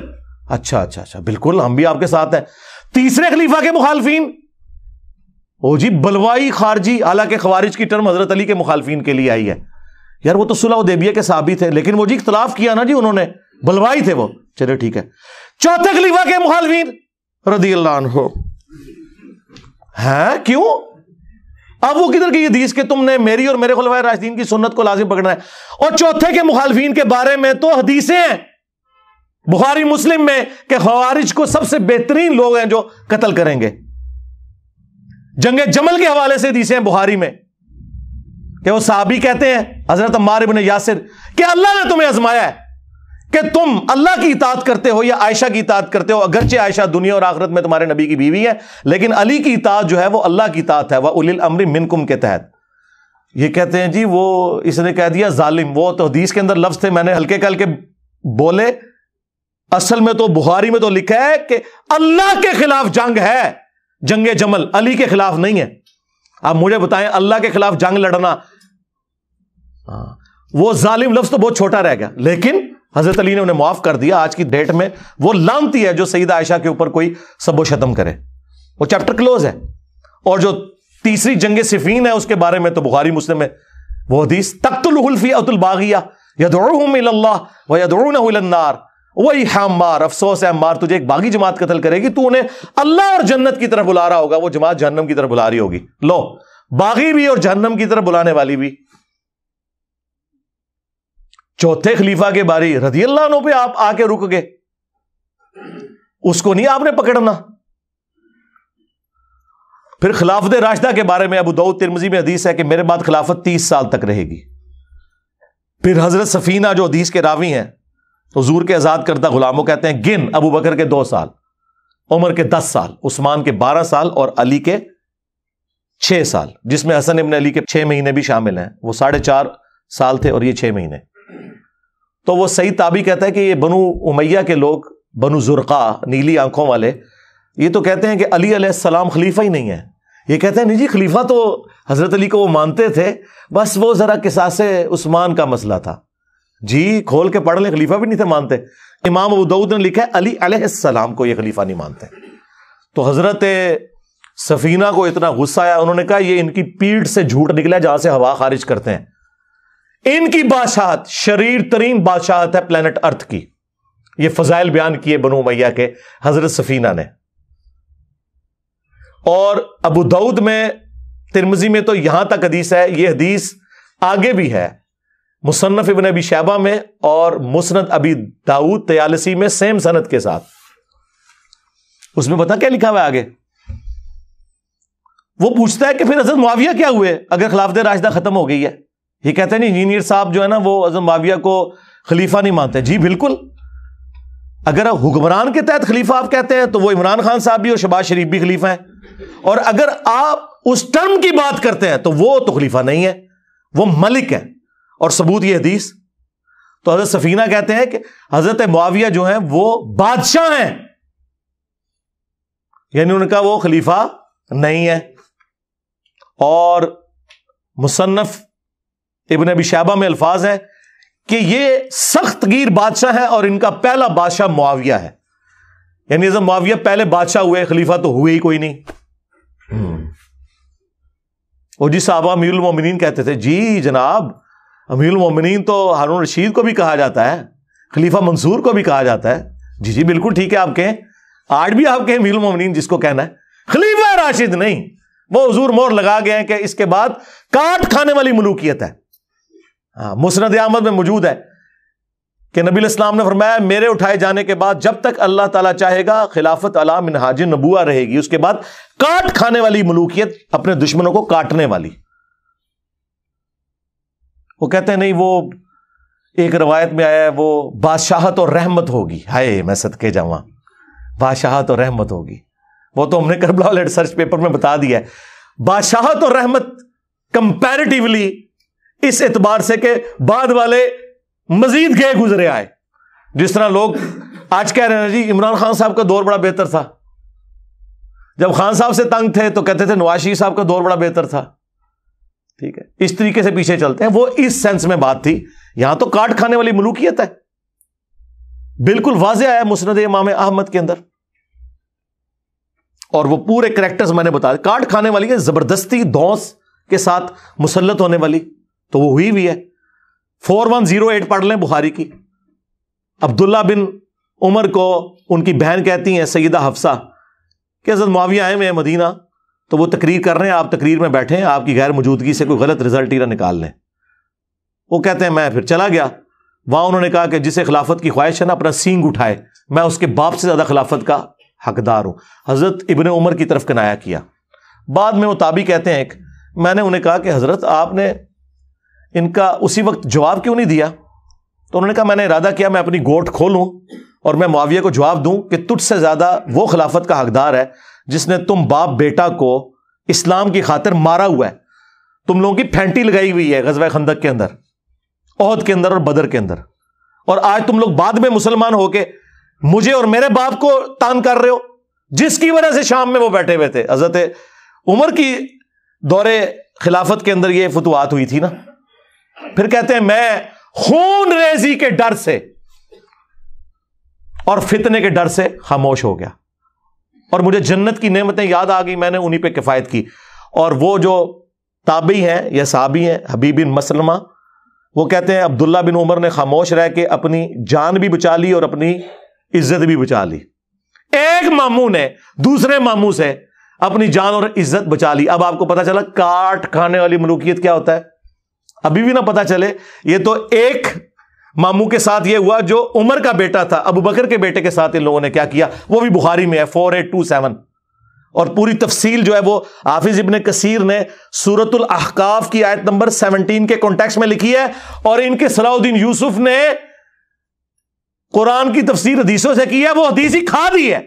اچھا بالکل ہم بھی آپ کے ساتھ ہیں. تیسرے خلیفہ کے مخالفین او جی بلوائی خارجی، حالانکہ خوارج کی ٹرم حضرت علی کے مخالفین کے لیے آئی ہے. یار وہ تو صلح حدیبیہ کے صحابی تھے، لیکن وہ جی اختلاف کیا نا جی انہوں نے، بلوائی تھے وہ. چلے ٹھیک ہے. چوتھے خلیفہ کے مخالفین رضی اللہ عنہ ہیں کیوں؟ اب وہ کدھر کی حدیث کہ تم نے میری اور میرے خلفائے راشدین کی سنت کو لازم پکڑنا ہے؟ اور چوتھے کے مخالفین کے بارے میں تو حدیثیں ہیں بخاری مسلم میں کہ خوارج کو سب سے بہترین لوگ ہیں جو قتل کریں گے. جنگ جمل کے حوالے سے حدیثیں ہیں بخاری میں کہ وہ صحابی کہتے ہیں حضرت عمار بن یاسر کہ اللہ نے تمہیں آزمایا ہے کہ تم اللہ کی اطاعت کرتے ہو یا عائشہ کی اطاعت کرتے ہو. اگرچہ عائشہ دنیا اور آخرت میں تمہارے نبی کی بیوی ہے، لیکن علی کی اطاعت جو ہے وہ اللہ کی اطاعت ہے، وَأُولِي الْأَمْرِ مِنْكُمْ کے تحت. یہ کہتے ہیں جی وہ اس نے کہہ دیا ظالم. وہ تو حدیث کے اندر لفظ تھے، میں نے ہلکے کل کے بولے، اصل میں تو بخاری میں تو لکھا ہے کہ اللہ کے خلاف جنگ ہے، جنگ جمل، علی کے خلاف نہیں ہے. آپ مجھے بتائیں اللہ کے خلاف جنگ لڑنا، وہ ظالم لفظ تو بہت چھوٹا رہ گیا، لیکن حضرت علی نے انہیں معاف کر دیا. آج کی ڈیٹ میں وہ لعنتی ہے جو سیدہ عائشہ کے اوپر کوئی سب و شتم کرے. وہ چیپٹر کلوز ہے. اور جو تیسری جنگ صفین ہے اس کے بارے میں تو بخاری مسلم میں وہ حدیث تقتلہ الفئۃ الباغیہ یدعوہم الی اللہ ویدعونہ الی النار. وہی عمار، افسوس ہے عمار، تجھے ایک باغی جماعت قتل کرے گی، تو انہیں اللہ اور جنت کی طرف بلا رہا ہوگا، وہ جماعت جہنم کی طرف بلا رہی ہوگی۔ لو، باغی بھی اور جہنم کی طرف بلانے والی بھی۔ چوتھے خلیفہ کے باری رضی اللہ عنہ پہ آپ آ کے رک گئے، اس کو نہیں آپ نے پکڑنا۔ پھر خلافت راشدہ کے بارے میں ابو داؤد ترمذی میں حدیث ہے کہ میرے بعد خلافت 30 سال تک رہے گی۔ پھر حضرت سفینہ جو حدیث کے راوی ہیں، حضور کے آزاد کردہ غلاموں کہتے ہیں گن، ابو بکر کے 2 سال، عمر کے 10 سال، عثمان کے 12 سال اور علی کے 6 سال، جس میں حسن ابن علی کے 6 مہینے بھی شامل ہیں، وہ 4.5 سال تھے اور یہ 6 مہینے۔ تو وہ صحیح تابعی کہتا ہے کہ یہ بنو امیہ کے لوگ، بنو زرقا، نیلی آنکھوں والے، یہ تو کہتے ہیں کہ علی علیہ السلام خلیفہ ہی نہیں ہے۔ یہ کہتے ہیں نہیں جی، خلیفہ تو حضرت علی کو وہ مانتے تھے، بس وہ ذرا قصاص عثمان کا مسئلہ تھا۔ جی کھول کے پڑھ لیں، خلیفہ بھی نہیں تھے مانتے۔ امام ابو داؤد نے لکھا ہے علی علیہ السلام کو یہ خلیفہ نہیں مانتے۔ تو حضرت سفینہ کو اتنا غصہ آیا، انہوں نے کہا یہ ان کی پیٹھ سے جھوٹ نکلا جہاں سے ہوا خارج کرتے ہیں۔ ان کی بادشاہت شریر ترین بادشاہت ہے پلانٹ ارتھ کی۔ یہ فضائل بیان کیے بنو امیہ کے حضرت سفینہ نے۔ اور ابو داؤد میں، ترمذی میں تو یہاں تک حدیث ہے، یہ حدیث آگے بھی ہے مصنف ابن ابی شیبہ میں اور مسند ابی داؤد طیالسی میں سیم سند کے ساتھ۔ اس میں پتہ کیا لکھا ہوا ہے آگے؟ وہ پوچھتا ہے کہ پھر حضرت معاویہ کیا ہوئے اگر خلافت راشدہ ختم ہو گئی ہے؟ یہ کہتے ہیں نہیں، انجینئر صاحب جو ہے نا وہ حضرت معاویہ کو خلیفہ نہیں مانتے۔ جی بالکل، اگر حکمران کے تحت خلیفہ آپ کہتے ہیں تو وہ عمران خان صاحب بھی اور شہباز شریف بھی خلیفہ ہیں، اور اگر آپ اس ٹرم کی بات کرتے ہیں تو وہ تو خلیفہ نہیں ہے، وہ ملک ہے۔ اور ثبوت یہ حدیث۔ تو حضرت سفینہ کہتے ہیں کہ حضرت معاویہ جو ہیں وہ بادشاہ ہیں، یعنی ان کا وہ خلیفہ نہیں ہے۔ اور مصنف ابن ابی شیبہ میں الفاظ ہیں کہ یہ سخت گیر بادشاہ ہیں اور ان کا پہلا بادشاہ معاویہ ہے، یعنی حضرت معاویہ پہلے بادشاہ ہوئے، خلیفہ تو ہوئے ہی کوئی نہیں۔ اور جی صحابہ امیر المومنین کہتے تھے، جی جناب امیر المومنین تو ہارون رشید کو بھی کہا جاتا ہے، خلیفہ منصور کو بھی کہا جاتا ہے۔ جی جی بالکل ٹھیک ہے، آپ کہیں، آج بھی آپ کہیں امیر المومنین جس کو کہنا ہے، خلیفہ راشد نہیں، وہ حضور مور لگا گئے ہیں کہ اس کے بعد کاٹ کھانے والی ملوکیت ہے۔ مسند احمد میں موجود ہے کہ نبی علیہ السلام نے فرمایا میرے اٹھائے جانے کے بعد جب تک اللہ تعالیٰ چاہے گا خلافت علی منہاج نبوہ رہے گی، اس کے بعد کاٹ کھانے والی ملوکیت، اپنے دشمنوں کو کاٹنے والی۔ وہ کہتے ہیں نہیں، وہ ایک روایت میں آیا ہے وہ بادشاہت اور رحمت ہوگی۔ ہائے میں صدقے جاواں، بادشاہت اور رحمت ہوگی، وہ تو ہم نے کربلا والے ریسرچ پیپر میں بتا دیا ہے۔ بادشاہت اور رحمت کمپیریٹیولی اس اعتبار سے کہ بعد والے مزید گئے گزرے آئے، جس طرح لوگ آج کہہ رہے ہیں جی عمران خان صاحب کا دور بڑا بہتر تھا، جب خان صاحب سے تنگ تھے تو کہتے تھے نواز شریف صاحب کا دور بڑا بہتر تھا۔ ٹھیک ہے، اس طریقے سے پیچھے چلتے ہیں، وہ اس سینس میں بات تھی۔ یہاں تو کاٹ کھانے والی ملوکیت ہے، بالکل واضح ہے مسند امام احمد کے اندر، اور وہ پورے کریکٹرز میں نے بتا دیا۔ کاٹ کھانے والی ہے، زبردستی دھونس کے ساتھ مسلط ہونے والی، تو وہ ہوئی بھی ہے۔ 4108 پڑھ لیں بخاری کی۔ عبداللہ بن عمر کو ان کی بہن کہتی ہیں سیدہ حفصہ کہ حضرت معاویہ آئے ہوئے ہیں مدینہ، تو وہ تقریر کر رہے ہیں، آپ تقریر میں بیٹھے ہیں، آپ کی غیر موجودگی سے کوئی غلط رزلٹ ہی نہ نکال لیں۔ وہ کہتے ہیں میں پھر چلا گیا، وہاں انہوں نے کہا کہ جسے خلافت کی خواہش ہے نا اپنا سینگ اٹھائے، میں اس کے باپ سے زیادہ خلافت کا حقدار ہوں۔ حضرت ابن عمر کی طرف کنایا کیا۔ بعد میں وہ تابعی کہتے ہیں میں نے انہیں کہا کہ حضرت آپ نے ان کا اسی وقت جواب کیوں نہیں دیا؟ تو انہوں نے کہا میں نے ارادہ کیا میں اپنی گوٹ کھولوں اور میں معاویہ کو جواب دوں کہ تجھ سے زیادہ وہ خلافت کا حقدار ہے جس نے تم باپ بیٹا کو اسلام کی خاطر مارا ہوا ہے، تم لوگوں کی پھینٹی لگائی ہوئی ہے غزوہ خندق کے اندر، احد کے اندر اور بدر کے اندر، اور آج تم لوگ بعد میں مسلمان ہو کے مجھے اور میرے باپ کو تان کر رہے ہو، جس کی وجہ سے شام میں وہ بیٹھے ہوئے تھے۔ حضرت عمر کی دور خلافت کے اندر یہ فتوحات ہوئی تھی نا۔ پھر کہتے ہیں میں خون ریزی کے ڈر سے اور فتنے کے ڈر سے خاموش ہو گیا، اور مجھے جنت کی نعمتیں یاد آ گئی، میں نے انہی پہ کفایت کی۔ اور وہ جو تابعی ہیں یا صحابی ہیں حبیب بن مسلمہ وہ کہتے ہیں عبداللہ بن عمر نے خاموش رہ کے اپنی جان بھی بچا لی اور اپنی عزت بھی بچا لی. ایک ماموں نے دوسرے ماموں سے اپنی جان اور عزت بچا لی. اب آپ کو پتا چلا کاٹ کھانے والی ملوکیت کیا ہوتا ہے. ابھی بھی نہ پتا چلے. یہ تو ایک ماموں کے ساتھ یہ ہوا جو عمر کا بیٹا تھا. ابو بکر کے بیٹے کے ساتھ ان لوگوں نے کیا کیا وہ بھی بخاری میں ہے 4827. اور پوری تفصیل جو ہے وہ حافظ ابن کثیر نے سورۃ الاحقاف کی آیت نمبر 17 کے کانٹیکسٹ میں لکھی ہے. اور ان کے صلاح الدین یوسف نے قرآن کی تفسیر حدیثوں سے کی ہے. وہ حدیث ہی کھا دی ہے.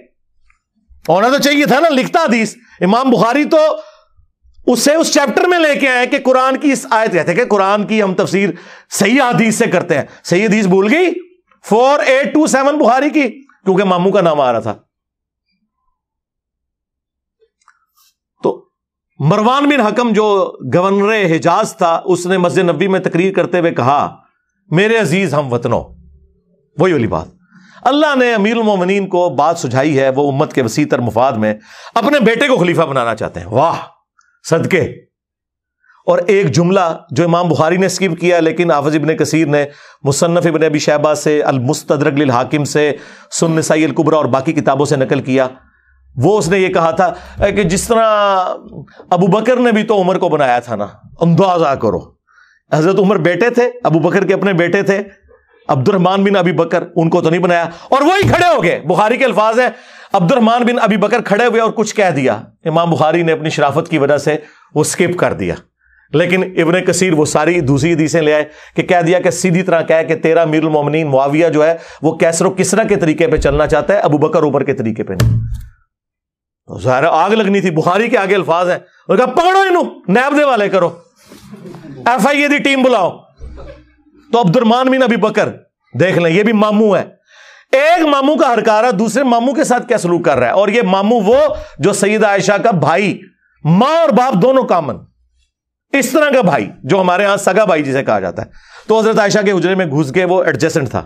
ہونا تو چاہیے تھا نا لکھتا حدیث. امام بخاری تو اسے اس چیپٹر میں لے کے آئے کہ قرآن کی اس آیت کہتے ہیں کہ قرآن کی ہم تفسیر صحیح حدیث سے کرتے ہیں. صحیح حدیث بھول گئی 4827 بخاری کی کیونکہ ماموں کا نام آ رہا تھا. تو مروان بن حکم جو گورنر حجاز تھا اس نے مسجد نبوی میں تقریر کرتے ہوئے کہا میرے عزیز ہم وطنوں. وہی والی بات. اللہ نے امیر المومنین کو بات سجھائی ہے. وہ امت کے وسیع تر مفاد میں اپنے بیٹے کو خلیفہ بنانا چاہتے ہیں. واہ صدقے. اور ایک جملہ جو امام بخاری نے اسکپ کیا لیکن حافظ ابن کثیر نے مصنف ابن ابی شیبہ سے المستدرک للحاکم سے سنن نسائی الکبریٰ اور باقی کتابوں سے نقل کیا. وہ اس نے یہ کہا تھا کہ جس طرح ابو بکر نے بھی تو عمر کو بنایا تھا نا. اندازہ کرو حضرت عمر بیٹے تھے ابو بکر کے اپنے بیٹے تھے عبد الرحمن بن ابی بکر. ان کو تو نہیں بنایا. اور وہی کھڑے ہو گئے. بخاری کے الفاظ ہیں عبد الرحمن بن ابی بکر کھڑے ہوئے اور کچھ کہہ دیا. امام بخاری نے اپنی شرافت کی وجہ سے وہ سکپ کر دیا. لیکن ابن کثیر وہ ساری دوسری حدیثیں لے آئے کہ کہہ دیا کہ سیدھی طرح کہہ کہ تیرا امیر المومنین معاویہ جو ہے وہ کیسر و کسرا کے طریقے پہ چلنا چاہتا ہے ابو بکر عمر کے طریقے پہ نہیں. تو ظاہر آگ لگنی تھی. بخاری کے آگے الفاظ ہیں. انہوں نے کہا پکڑو انہوں نیب دے والے کرو ایف آئی اے دی ٹیم بلاؤ. تو عبد الرحمن بن ابی بکر دیکھ لیں یہ بھی ماموں ہے. ایک ماموں کا ہرکارہ دوسرے ماموں کے ساتھ کیا سلوک کر رہا ہے. اور یہ ماموں وہ جو سیدہ عائشہ کا بھائی ماں اور باپ دونوں کامن اس طرح کا بھائی جو ہمارے ہاں سگا بھائی جسے کہا جاتا ہے. تو حضرت عائشہ کے حجرے میں گھس کے وہ ایڈجسٹنٹ تھا.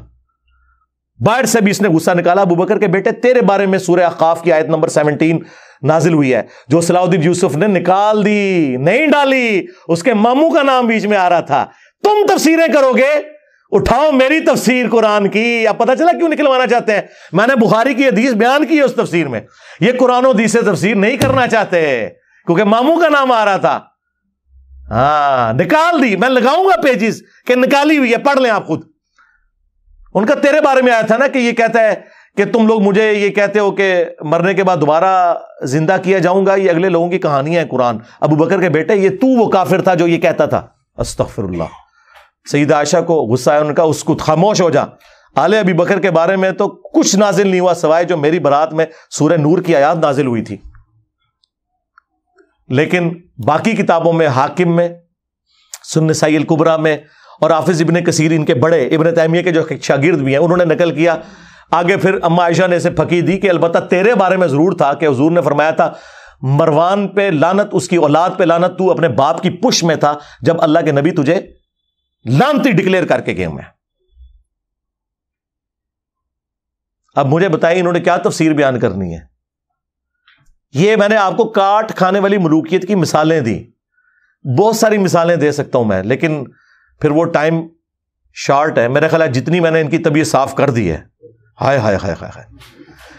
باہر سے بھی اس نے غصہ نکالا. ابو بکر کے بیٹے تیرے بارے میں سورہ احقاف کی آیت نمبر 17 نازل ہوئی ہے جو صلاح الدین یوسف نے نکال دی نہیں ڈالی. اس کے ماموں کا نام بیچ میں آ رہا تھا. تم تفسیریں کرو گے اٹھاؤ میری تفسیر قرآن کی. اب پتہ چلا کیوں نکلوانا چاہتے ہیں. میں نے بخاری کی حدیث بیان کی ہے اس تفسیر میں. یہ قرآن و حدیث سے تفسیر نہیں کرنا چاہتے کیونکہ ماموں کا نام آ رہا تھا. ہاں نکال دی. میں لگاؤں گا پیجز کہ نکالی ہوئی ہے پڑھ لیں آپ خود. ان کا تیرے بارے میں آیا تھا نا کہ یہ کہتا ہے کہ تم لوگ مجھے یہ کہتے ہو کہ مرنے کے بعد دوبارہ زندہ کیا جاؤں گا. یہ اگلے لوگوں کی کہانی ہے قرآن. ابو بکر کے بیٹے یہ تو وہ کافر تھا جو یہ کہتا تھا. استغفر اللہ. سیدہ عائشہ کو غصہ ہے. ان کا اس کو خاموش ہو جا. آل ابی بکر کے بارے میں تو کچھ نازل نہیں ہوا سوائے جو میری برات میں سورہ نور کی آیات نازل ہوئی تھی. لیکن باقی کتابوں میں حاکم میں سنن نسائی الکبریٰ میں اور حافظ ابن کثیر ان کے بڑے ابن تیمیہ کے جو شاگرد بھی ہیں انہوں نے نقل کیا. آگے پھر اما عائشہ نے اسے پھکی دی کہ البتہ تیرے بارے میں ضرور تھا کہ حضور نے فرمایا تھا مروان پہ لعنت اس کی اولاد پہ لعنت. تو اپنے باپ کی پش میں تھا جب اللہ کے نبی تجھے لعنتی ڈکلیئر کر کے گئے. میں اب مجھے بتائیے انہوں نے کیا تفسیر بیان کرنی ہے. یہ میں نے آپ کو کاٹ کھانے والی ملوکیت کی مثالیں دی. بہت ساری مثالیں دے سکتا ہوں میں لیکن پھر وہ ٹائم شارٹ ہے. میرا خیال ہے جتنی میں نے ان کی طبیعت صاف کر دی ہے. ہائے ہائے ہائے ہائے.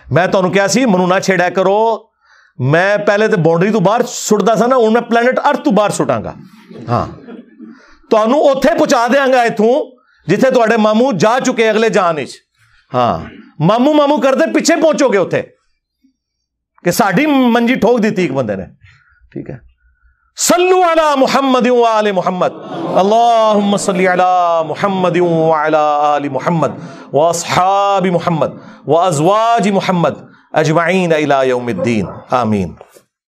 میں تو انہوں کیا سی منو نہ چھیڑا کرو. میں پہلے تو باؤنڈری تو باہر سٹتا سا نا ہوں میں پلانٹ ارتھ تو باہر سٹاں گا. ہاں تو اوتھے پہنچا دیاں گا اتوں جتھے تواڈے ماموں جا چکے اگلے جہان وچ. ہاں ماموں ماموں کرتے پیچھے پہنچو گے اتھے کہ ساڈی منجی ٹھوک دیتی ایک بندے نے. ٹھیک ہے. صلو علی محمد وآل محمد. اللہم صلی علی محمد وعلی آل محمد واصحاب محمد وازواج محمد اجمعین الی یوم الدین. آمین.